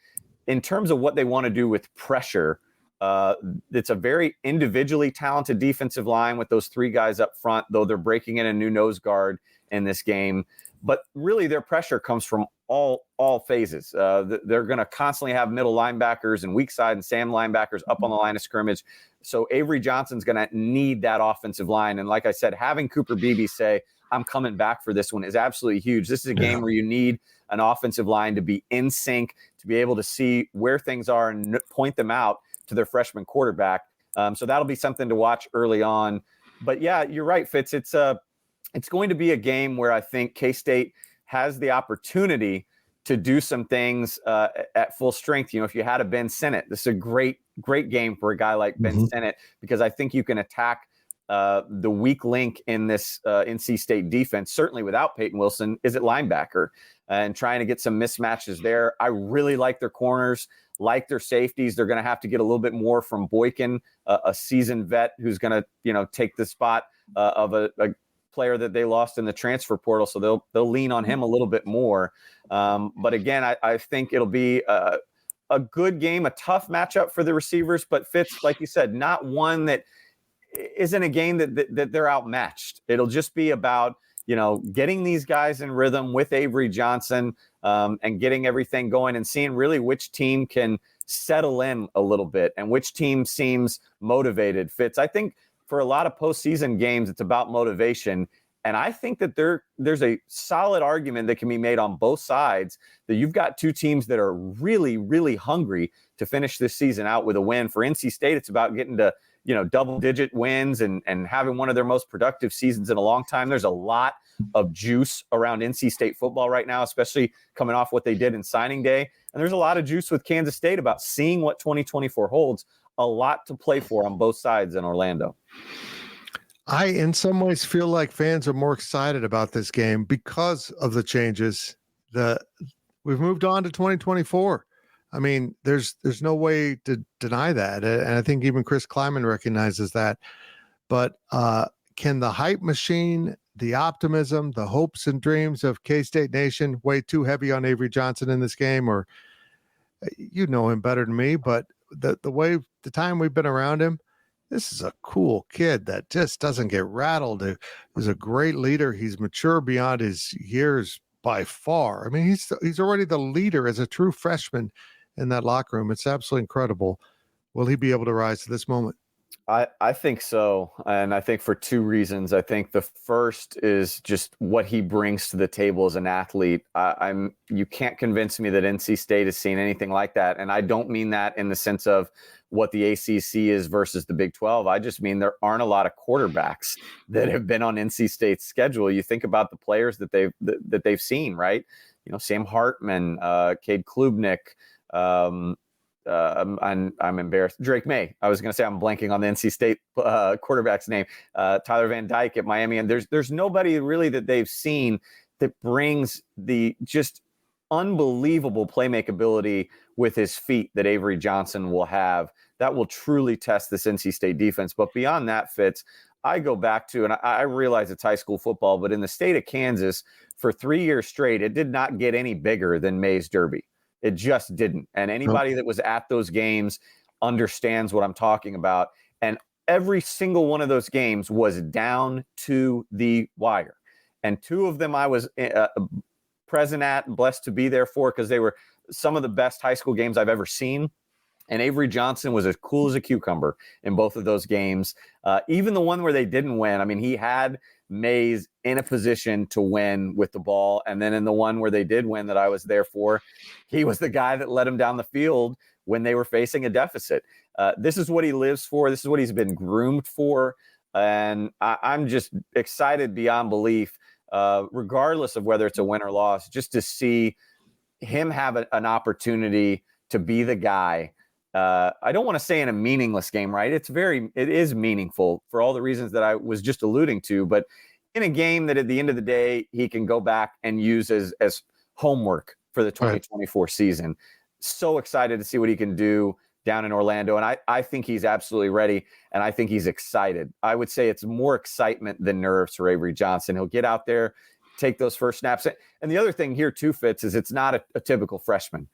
in terms of what they want to do with pressure, it's a very individually talented defensive line with those three guys up front, though they're breaking in a new nose guard in this game. But really their pressure comes from all phases. They're going to constantly have middle linebackers and weak side and Sam linebackers up on the line of scrimmage. So Avery Johnson's going to need that offensive line. And like I said, having Cooper Beebe say, I'm coming back for this one is absolutely huge. This is a game where you need an offensive line to be in sync, to be able to see where things are and point them out to their freshman quarterback. So that'll be something to watch early on. But yeah, you're right, Fitz. It's going to be a game where I think K-State has the opportunity to do some things at full strength. You know, if you had a Ben Sinnott, this is a great game for a guy like Ben Sinnott, because I think you can attack the weak link in this NC State defense, certainly without Peyton Wilson, is at linebacker, and trying to get some mismatches there. I really like their corners, like their safeties. They're going to have to get a little bit more from Boykin, a seasoned vet who's going to, take the spot of a player that they lost in the transfer portal. So they'll lean on him a little bit more. But again, I think it'll be a good game, a tough matchup for the receivers, but Fitz, like you said, not one that isn't a game that they're outmatched. It'll just be about, getting these guys in rhythm with Avery Johnson and getting everything going and seeing really which team can settle in a little bit and which team seems motivated. Fitz, I think for a lot of postseason games, it's about motivation. And I think that there's a solid argument that can be made on both sides that you've got two teams that are really, really hungry to finish this season out with a win. For NC State, it's about getting to, double-digit wins and having one of their most productive seasons in a long time. There's a lot of juice around NC State football right now, especially coming off what they did in signing day. And there's a lot of juice with Kansas State about seeing what 2024 holds. A lot to play for on both sides in Orlando. I, in some ways, feel like fans are more excited about this game because of the changes. We've moved on to 2024. I mean, there's no way to deny that. And I think even Chris Kleiman recognizes that. But can the hype machine, the optimism, the hopes and dreams of K-State Nation weigh too heavy on Avery Johnson in this game? Or you know him better than me, but the time we've been around him, this is a cool kid that just doesn't get rattled. He's a great leader. He's mature beyond his years by far. I mean, he's already the leader as a true freshman in that locker room. It's absolutely incredible. Will he be able to rise to this moment? I think so. And I think for two reasons. I think the first is just what he brings to the table as an athlete. You can't convince me that NC State has seen anything like that. And I don't mean that in the sense of what the ACC is versus the Big 12. I just mean there aren't a lot of quarterbacks that have been on NC State's schedule. You think about the players that they've seen, right? Sam Hartman, Cade Klubnik, I'm embarrassed. Drake May. I was going to say I'm blanking on the NC State quarterback's name. Tyler Van Dyke at Miami, and there's nobody really that they've seen that brings the just unbelievable playmakability with his feet that Avery Johnson will have. That will truly test this NC State defense. But beyond that, Fitz, I go back to, and I realize it's high school football, but in the state of Kansas for 3 years straight, it did not get any bigger than Mays Derby. It just didn't. And anybody that was at those games understands what I'm talking about. And every single one of those games was down to the wire. And two of them I was present at and blessed to be there for because they were some of the best high school games I've ever seen. And Avery Johnson was as cool as a cucumber in both of those games. Even the one where they didn't win, I mean, he had Mays in a position to win with the ball. And then in the one where they did win that I was there for, he was the guy that led them down the field when they were facing a deficit. This is what he lives for. This is what he's been groomed for. And I'm just excited beyond belief, regardless of whether it's a win or loss, just to see him have an opportunity to be the guy. I don't want to say in a meaningless game, right? It is meaningful for all the reasons that I was just alluding to, but in a game that at the end of the day, he can go back and use as homework for the 2024 season. so excited to see what he can do down in Orlando. And I think he's absolutely ready, and I think he's excited. I would say it's more excitement than nerves for Avery Johnson. He'll get out there, take those first snaps. And the other thing here too, Fitz, is it's not a typical freshman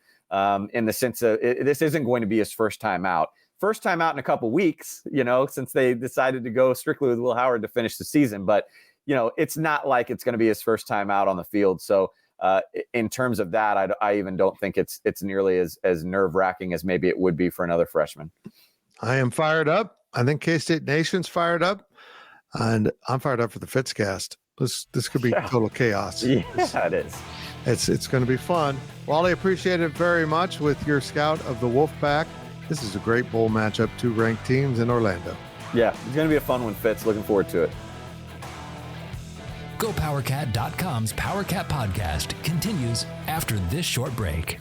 in the sense of this isn't going to be his first time out. First time out in a couple weeks, since they decided to go strictly with Will Howard to finish the season. But, it's not like it's going to be his first time out on the field. So in terms of that, I even don't think it's nearly as nerve-wracking as maybe it would be for another freshman. I am fired up. I think K-State Nation's fired up. And I'm fired up for the Fitzcast. This could be total chaos. Yeah, it is. It's going to be fun. Wally, appreciate it very much with your scout of the Wolfpack. This is a great bowl matchup, 2 ranked teams in Orlando. Yeah, it's going to be a fun one, Fitz. Looking forward to it. GoPowercat.com's Powercat Podcast continues after this short break.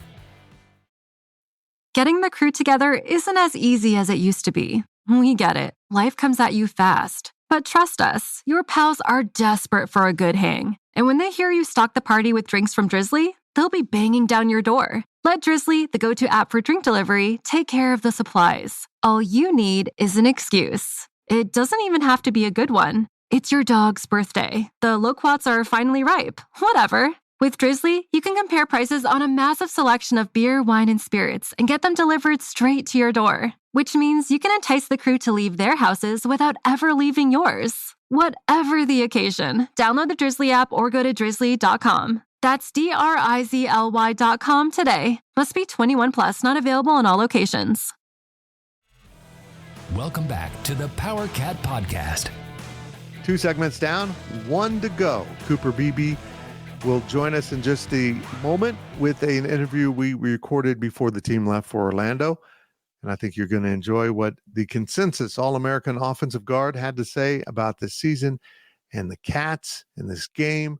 Getting the crew together isn't as easy as it used to be. We get it. Life comes at you fast. But trust us, your pals are desperate for a good hang. And when they hear you stock the party with drinks from Drizzly, they'll be banging down your door. Let Drizzly, the go-to app for drink delivery, take care of the supplies. All you need is an excuse. It doesn't even have to be a good one. It's your dog's birthday. The loquats are finally ripe. Whatever. With Drizzly, you can compare prices on a massive selection of beer, wine, and spirits and get them delivered straight to your door. Which means you can entice the crew to leave their houses without ever leaving yours. Whatever the occasion, download the Drizzly app or go to drizzly.com. That's DRIZLY.com today. Must be 21 plus, not available in all locations. Welcome back to the Powercat Podcast. 2 segments down, 1 to go. Cooper Beebe will join us in just a moment with an interview we recorded before the team left for Orlando. And I think you're going to enjoy what the consensus All-American offensive guard had to say about this season and the Cats in this game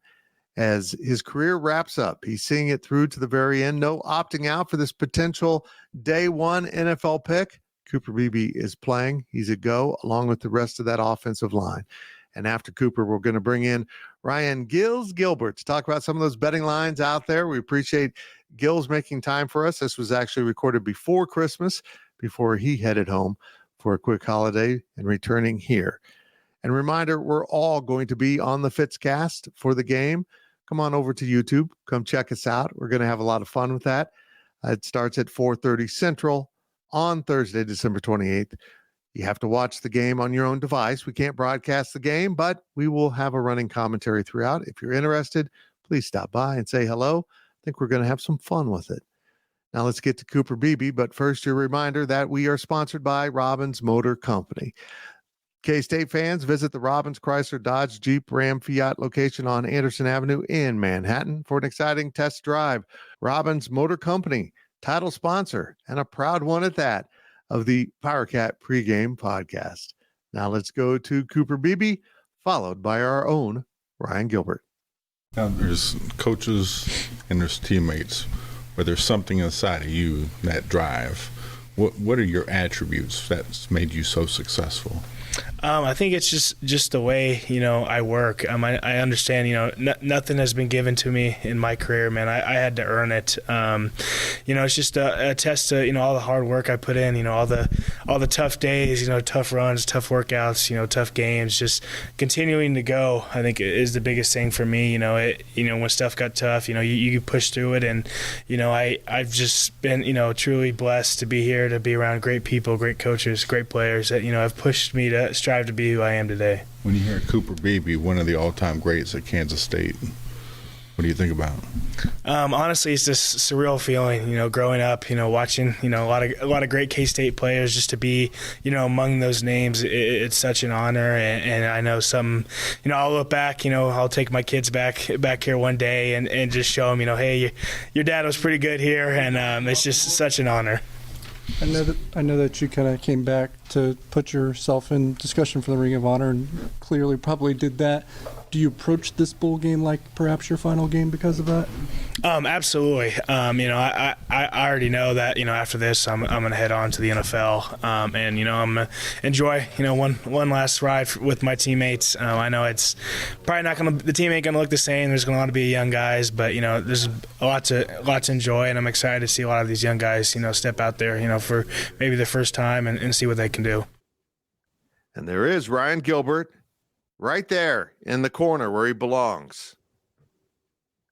as his career wraps up. He's seeing it through to the very end. No opting out for this potential day 1 NFL pick. Cooper Beebe is playing. He's a go along with the rest of that offensive line. And after Cooper, we're going to bring in Ryan Gilbert to talk about some of those betting lines out there. We appreciate Gil's making time for us. This was actually recorded before Christmas, before he headed home for a quick holiday and returning here. And reminder, we're all going to be on the Fitzcast for the game. Come on over to YouTube. Come check us out. We're going to have a lot of fun with that. It starts at 4:30 Central on Thursday, December 28th. You have to watch the game on your own device. We can't broadcast the game, but we will have a running commentary throughout. If you're interested, please stop by and say hello. I think we're going to have some fun with it. Now let's get to Cooper Beebe, but first your reminder that we are sponsored by Robbins Motor Company. K-State fans, visit the Robbins Chrysler Dodge Jeep Ram Fiat location on Anderson Avenue in Manhattan for an exciting test drive. Robbins Motor Company, title sponsor, and a proud one at that, of the Powercat Pregame Podcast. Now let's go to Cooper Beebe, followed by our own Ryan Gilbert. Now there's coaches and there's teammates, where there's something inside of you, that drive. What are your attributes that's made you so successful? I think it's just the way, I work. I understand, nothing has been given to me in my career, man. I had to earn it. It's just a test to, all the hard work I put in, all the tough days, tough runs, tough workouts, tough games, just continuing to go, I think is the biggest thing for me. When stuff got tough, you push through it. And, I've just been, truly blessed to be here, to be around great people, great coaches, great players that, have pushed me to strive to be who I am today. When you hear Cooper Beebe, one of the all-time greats at Kansas State, what do you think about? Honestly, it's this surreal feeling, growing up, watching, a lot of great K-State players. Just to be, among those names, it's such an honor. And I know I'll look back, I'll take my kids back here one day and just show them, hey, your dad was pretty good here, and it's just such an honor. I know that you kind of came back to put yourself in discussion for the Ring of Honor, and clearly probably did that. Do you approach this bowl game like perhaps your final game because of that? Absolutely. I already know that, after this, I'm going to head on to the NFL. And, I'm going to enjoy, one last ride with my teammates. I know it's probably the team ain't going to look the same. There's going to be young guys, but, there's a lot to enjoy. And I'm excited to see a lot of these young guys, step out there, for maybe the first time and see what they can do. And there is Ryan Gilbert right there in the corner where he belongs.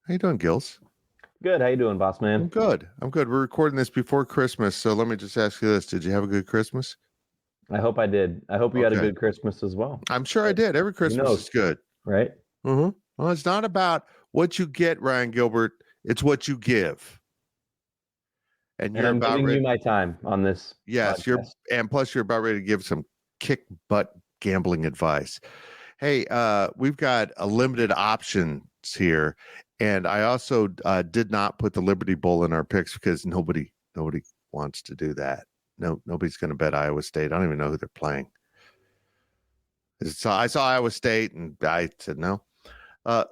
How you doing, Gils? Good. How you doing, boss man? I'm good. We're recording this before Christmas, so let me just ask you this. Did you have a good Christmas? I hope I did. I hope you had a good Christmas as well. I'm sure I did. Every Christmas is good. Right? Mm-hmm. Well, it's not about what you get, Ryan Gilbert. It's what you give. And you're I'm about giving ready. you my time on this. Yes, podcast. plus you're about ready to give some kick butt gambling advice. Hey, we've got a limited options here, and I also did not put the Liberty Bowl in our picks because nobody wants to do that. No, nobody's going to bet Iowa State. I don't even know who they're playing. So I saw Iowa State, and I said no.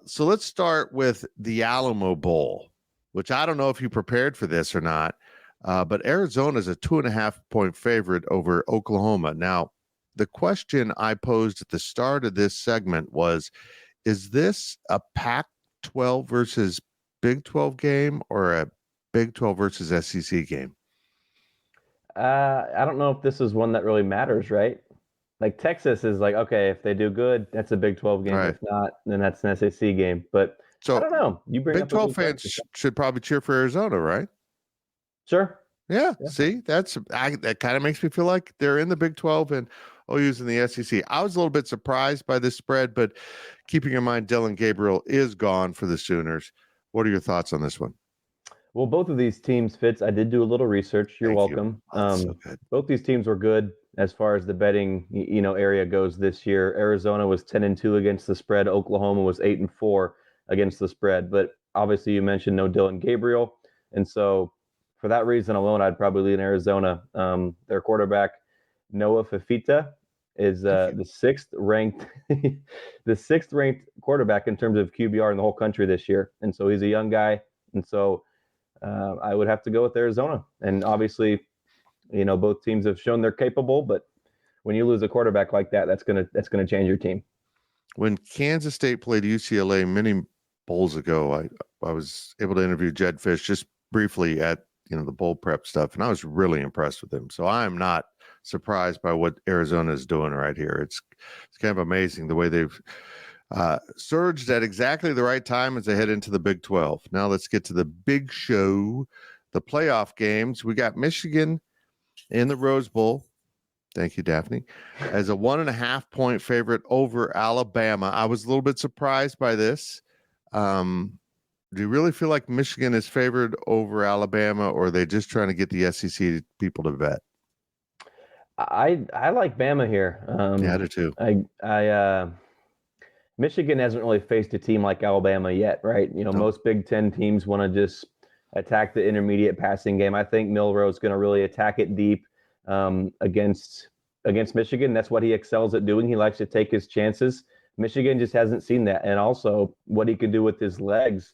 So let's start with the Alamo Bowl, which I don't know if you prepared for this or not, but Arizona is a 2.5-point favorite over Oklahoma. Now, the question I posed at the start of this segment was, is this a Pac-12 versus Big 12 game or a Big 12 versus SEC game? I don't know if this is one that really matters, right? Like Texas is like, okay, if they do good, that's a Big 12 game. Right. If not, then that's an SEC game. But so I don't know. You bring Big up 12 fans should probably cheer for Arizona, right? Sure. Yeah. See, that kind of makes me feel like they're in the Big 12 and OU's in the SEC. I was a little bit surprised by this spread, but keeping in mind Dylan Gabriel is gone for the Sooners. What are your thoughts on this one? Well, both of these teams, Fitz, I did do a little research. You're Thank welcome. you. Oh, so good. Both these teams were good as far as the betting, area goes this year. Arizona was 10-2 against the spread. Oklahoma was 8-4 against the spread. But obviously, you mentioned no Dylan Gabriel, and so for that reason alone, I'd probably lean Arizona. Their quarterback Noah Fifita is the sixth ranked quarterback in terms of QBR in the whole country this year, and so he's a young guy, and so I would have to go with Arizona. And obviously, both teams have shown they're capable, but when you lose a quarterback like that, that's gonna change your team. When Kansas State played UCLA many bowls ago, I was able to interview Jed Fish just briefly at the bowl prep stuff, and I was really impressed with him. So I'm not surprised by what Arizona is doing right here. It's kind of amazing the way they've surged at exactly the right time as they head into the Big 12. Now let's get to the big show, the playoff games. We got Michigan in the Rose Bowl. Thank you, Daphne. As a 1.5-point favorite over Alabama. I was a little bit surprised by this. Do you really feel like Michigan is favored over Alabama, or are they just trying to get the SEC people to bet? I like Bama here. Yeah, I do too. Michigan hasn't really faced a team like Alabama yet, right? Most Big Ten teams want to just attack the intermediate passing game. I think Milroe's going to really attack it deep against Michigan. That's what he excels at doing. He likes to take his chances. Michigan just hasn't seen that. And also what he can do with his legs.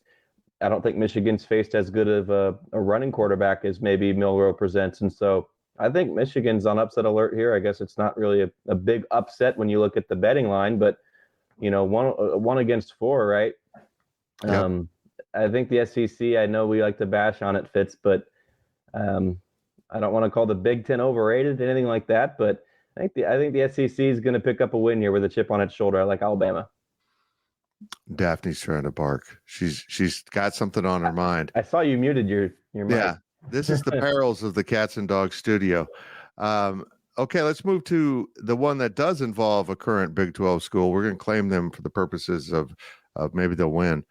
I don't think Michigan's faced as good of a running quarterback as maybe Milroe presents. And so I think Michigan's on upset alert here. I guess it's not really a big upset when you look at the betting line, but one against four, right? Yep. I think the SEC, I know we like to bash on it, Fitz, but I don't want to call the Big Ten overrated, anything like that. But I think the SEC is going to pick up a win here with a chip on its shoulder. I like Alabama. Daphne's trying to bark. She's got something on her mind. I saw you muted your mic. Yeah, this is the perils of the Cats and Dogs studio. Okay, let's move to the one that does involve a current Big 12 school. We're going to claim them for the purposes of maybe they'll win.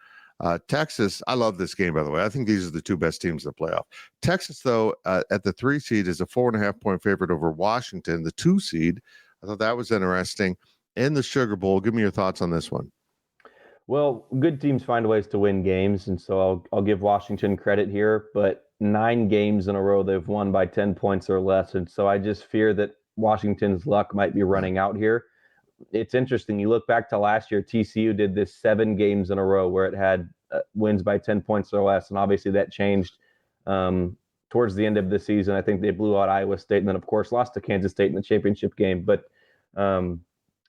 Texas, I love this game, by the way. I think these are the two best teams in the playoff. Texas, though, at the 3 seed is a 4.5-point favorite over Washington, the 2 seed. I thought that was interesting. In the Sugar Bowl, give me your thoughts on this one. Well, good teams find ways to win games, and so I'll give Washington credit here, but 9 games in a row they've won by 10 points or less, and so I just fear that Washington's luck might be running out here. It's interesting. You look back to last year, TCU did this 7 games in a row where it had wins by 10 points or less, and obviously that changed towards the end of the season. I think they blew out Iowa State and then, of course, lost to Kansas State in the championship game. But, on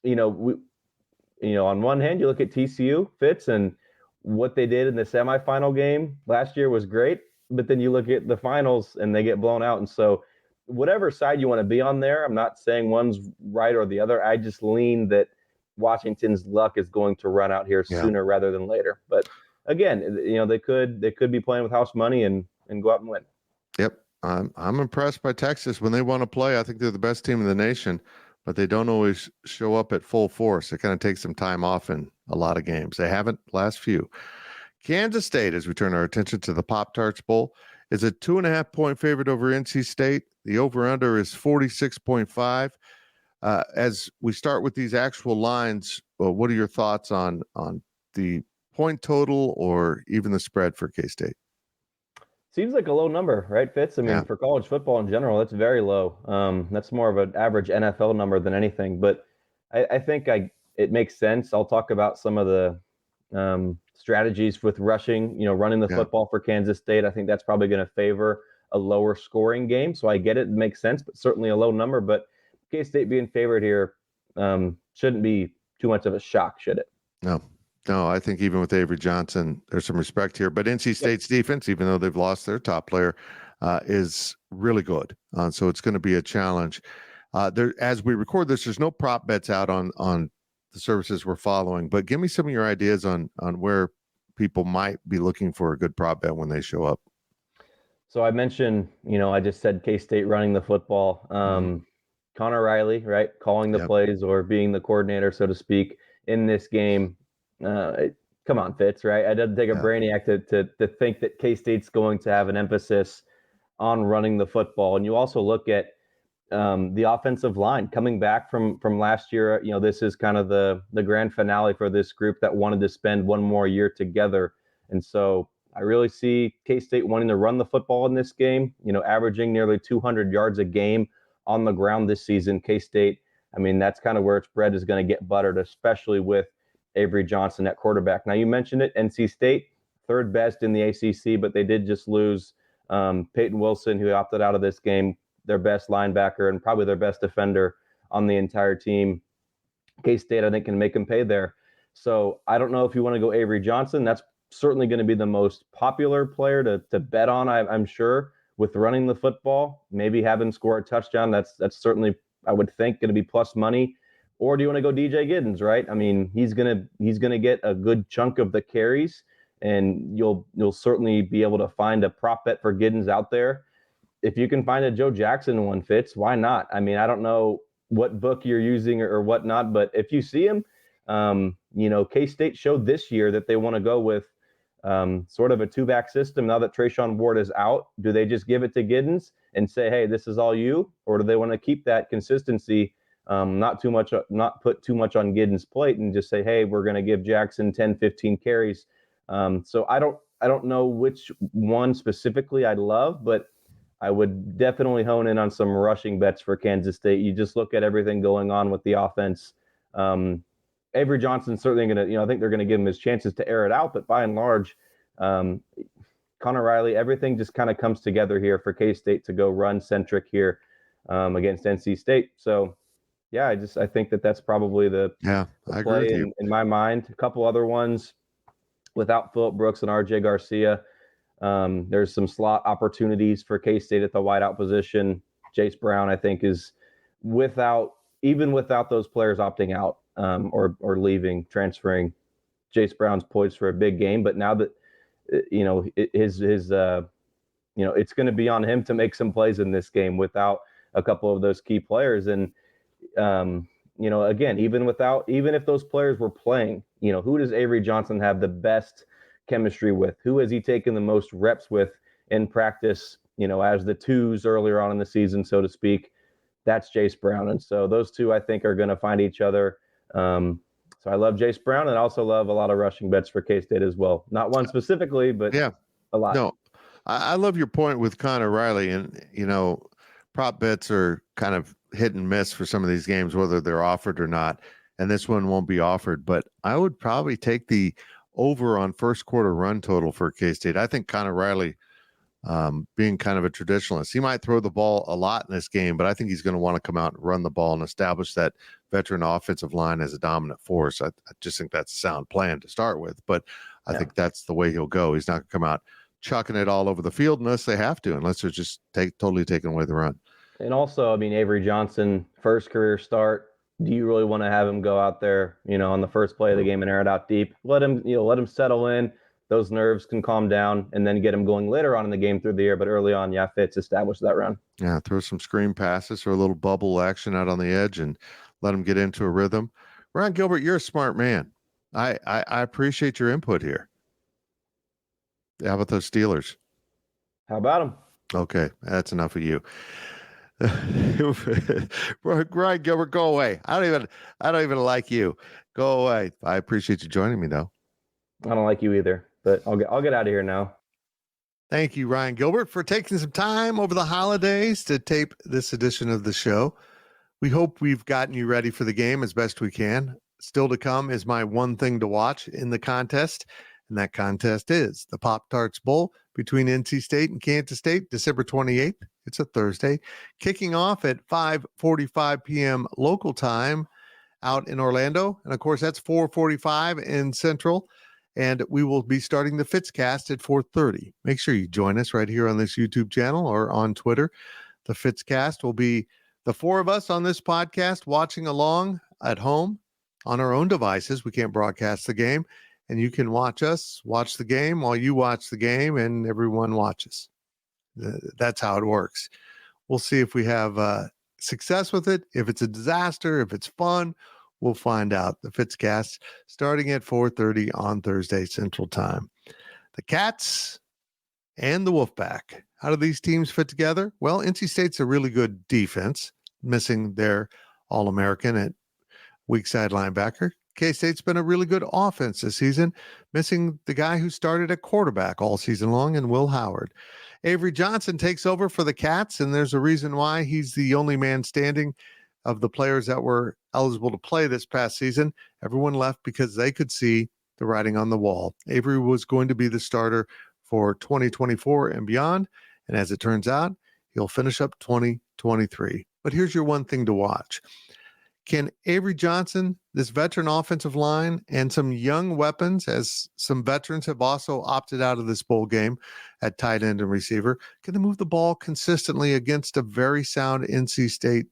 one hand, you look at TCU, Fitz, and what they did in the semifinal game last year was great. But then you look at the finals and they get blown out. And so whatever side you want to be on there, I'm not saying one's right or the other. I just lean that Washington's luck is going to run out here sooner rather than later. But again, they could be playing with house money and go out and win. Yep. I'm impressed by Texas when they want to play. I think they're the best team in the nation, but they don't always show up at full force. It kind of takes some time off in a lot of games. They haven't last few. Kansas State, as we turn our attention to the Pop-Tarts Bowl, is a 2.5-point favorite over NC State. The over-under is 46.5. As we start with these actual lines, what are your thoughts on the point total or even the spread for K-State? Seems like a low number, right, Fitz? I mean, for college football in general, that's very low. That's more of an average NFL number than anything. But I think it makes sense. I'll talk about some of the strategies with rushing, running the football for Kansas State. I think that's probably going to favor a lower scoring game. So I get it. It makes sense, but certainly a low number. But K-State being favored here shouldn't be too much of a shock, should it? No, I think even with Avery Johnson, there's some respect here. But NC State's defense, even though they've lost their top player, is really good. So it's going to be a challenge. As we record this, there's no prop bets out on the services we're following. But give me some of your ideas on where people might be looking for a good prop bet when they show up. So I mentioned, I just said K-State running the football. Connor Riley, right, calling the plays or being the coordinator, so to speak, in this game. Come on, Fitz, right? It doesn't take a brainiac to think that K-State's going to have an emphasis on running the football. And you also look at the offensive line coming back from last year. This is kind of the grand finale for this group that wanted to spend one more year together. And so I really see K-State wanting to run the football in this game, averaging nearly 200 yards a game on the ground this season. K-State, I mean, that's kind of where its bread is going to get buttered, especially with Avery Johnson at quarterback. Now, you mentioned it, NC State, third best in the ACC, but they did just lose Peyton Wilson, who opted out of this game, their best linebacker and probably their best defender on the entire team. K-State, I think, can make them pay there. So I don't know if you want to go Avery Johnson. That's certainly going to be the most popular player to bet on, I'm sure, with running the football. Maybe have him score a touchdown. That's certainly, I would think, going to be plus money. Or do you want to go DJ Giddens, right? I mean, he's gonna get a good chunk of the carries, and you'll certainly be able to find a prop bet for Giddens out there. If you can find a Joe Jackson one, Fitz, why not? I mean, I don't know what book you're using or whatnot, but if you see him, K-State showed this year that they want to go with sort of a two-back system. Now that Trayshawn Ward is out, do they just give it to Giddens and say, hey, this is all you? Or do they want to keep that consistency? Not put too much on Giddens' plate and just say, hey, we're going to give Jackson 10, 15 carries. So I don't know which one specifically I'd love, but I would definitely hone in on some rushing bets for Kansas State. You just look at everything going on with the offense. Avery Johnson's certainly going to, I think they're going to give him his chances to air it out, but by and large, Connor Riley, everything just kind of comes together here for K-State to go run centric here against NC State. So, yeah, I think that's probably the play in my mind. A couple other ones without Phillip Brooks and RJ Garcia. There's some slot opportunities for K-State at the wideout position. Jace Brown, I think, is without those players opting out or leaving, transferring. Jace Brown's poised for a big game, but now that it's going to be on him to make some plays in this game without a couple of those key players. And again, even if those players were playing, who does Avery Johnson have the best chemistry with? Who has he taken the most reps with in practice, as the twos earlier on in the season, so to speak? That's Jace Brown. And so those two, I think, are going to find each other. So I love Jace Brown, and I also love a lot of rushing bets for K-State as well. Not one specifically, but a lot. No, I love your point with Connor Riley. And, prop bets are kind of hit and miss for some of these games, whether they're offered or not. And this one won't be offered, but I would probably take the over on first quarter run total for K-State. I think Connor Riley, being kind of a traditionalist, he might throw the ball a lot in this game, but I think he's going to want to come out and run the ball and establish that veteran offensive line as a dominant force. I just think that's a sound plan to start with, but I think that's the way he'll go. He's not going to come out chucking it all over the field unless they have to, unless they're just totally taking away the run. And also, I mean, Avery Johnson, first career start. Do you really want to have him go out there, on the first play of the game and air it out deep? Let him settle in. Those nerves can calm down, and then get him going later on in the game through the air. But early on, Fitz established that run. Yeah, throw some screen passes or a little bubble action out on the edge and let him get into a rhythm. Ryan Gilbert, you're a smart man. I appreciate your input here. How about those Steelers? How about them? Okay, that's enough of you. Ryan Gilbert, go away. I don't even like you. Go away. I appreciate you joining me, though. I don't like you either, but I'll get out of here now. Thank you, Ryan Gilbert, for taking some time over the holidays to tape this edition of the show. We hope we've gotten you ready for the game as best we can. Still to come is my one thing to watch in the contest, and that contest is the Pop-Tarts Bowl between NC State and Kansas State, December 28th. It's a Thursday, kicking off at 5:45 p.m. local time out in Orlando. And, of course, that's 4:45 in Central. And we will be starting the Fitzcast at 4:30. Make sure you join us right here on this YouTube channel or on Twitter. The Fitzcast will be the four of us on this podcast watching along at home on our own devices. We can't broadcast the game. And you can watch us watch the game while you watch the game, and everyone watches. That's how it works. We'll see if we have success with it. If it's a disaster, if it's fun, we'll find out. The Fitzcast starting at 4:30 on Thursday Central Time. The Cats and the Wolfpack. How do these teams fit together? Well, NC State's a really good defense, missing their All-American at weak side linebacker. K-State's been a really good offense this season, missing the guy who started at quarterback all season long, and Will Howard. Avery Johnson takes over for the Cats, and there's a reason why. He's the only man standing of the players that were eligible to play this past season. Everyone left because they could see the writing on the wall. Avery was going to be the starter for 2024 and beyond, and as it turns out, he'll finish up 2023. But here's your one thing to watch. Can Avery Johnson, this veteran offensive line, and some young weapons, as some veterans have also opted out of this bowl game at tight end and receiver, can they move the ball consistently against a very sound NC State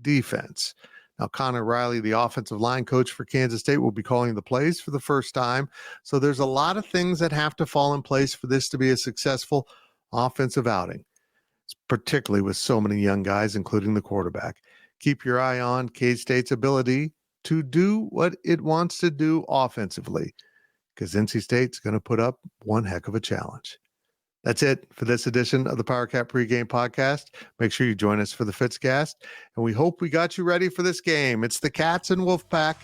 defense? Now, Connor Riley, the offensive line coach for Kansas State, will be calling the plays for the first time. So there's a lot of things that have to fall in place for this to be a successful offensive outing, particularly with so many young guys, including the quarterback. Keep your eye on K-State's ability to do what it wants to do offensively, because NC State's going to put up one heck of a challenge. That's it for this edition of the Powercat Pregame Podcast. Make sure you join us for the Fitzcast, and we hope we got you ready for this game. It's the Cats and Wolfpack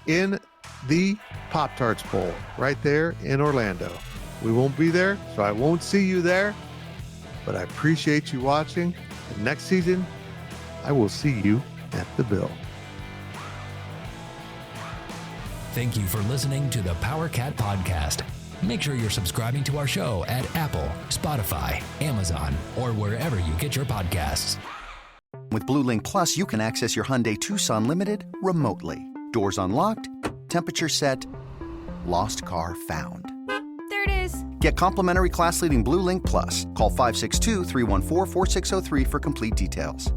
in the Pop-Tarts Bowl right there in Orlando. We won't be there, so I won't see you there, but I appreciate you watching. And next season, I will see you at the Bill. Thank you for listening to the Powercat Podcast. Make sure you're subscribing to our show at Apple, Spotify, Amazon, or wherever you get your podcasts. With Blue Link Plus, you can access your Hyundai Tucson Limited remotely. Doors unlocked, temperature set, lost car found. There it is. Get complimentary class-leading Blue Link Plus. Call 562-314-4603 for complete details.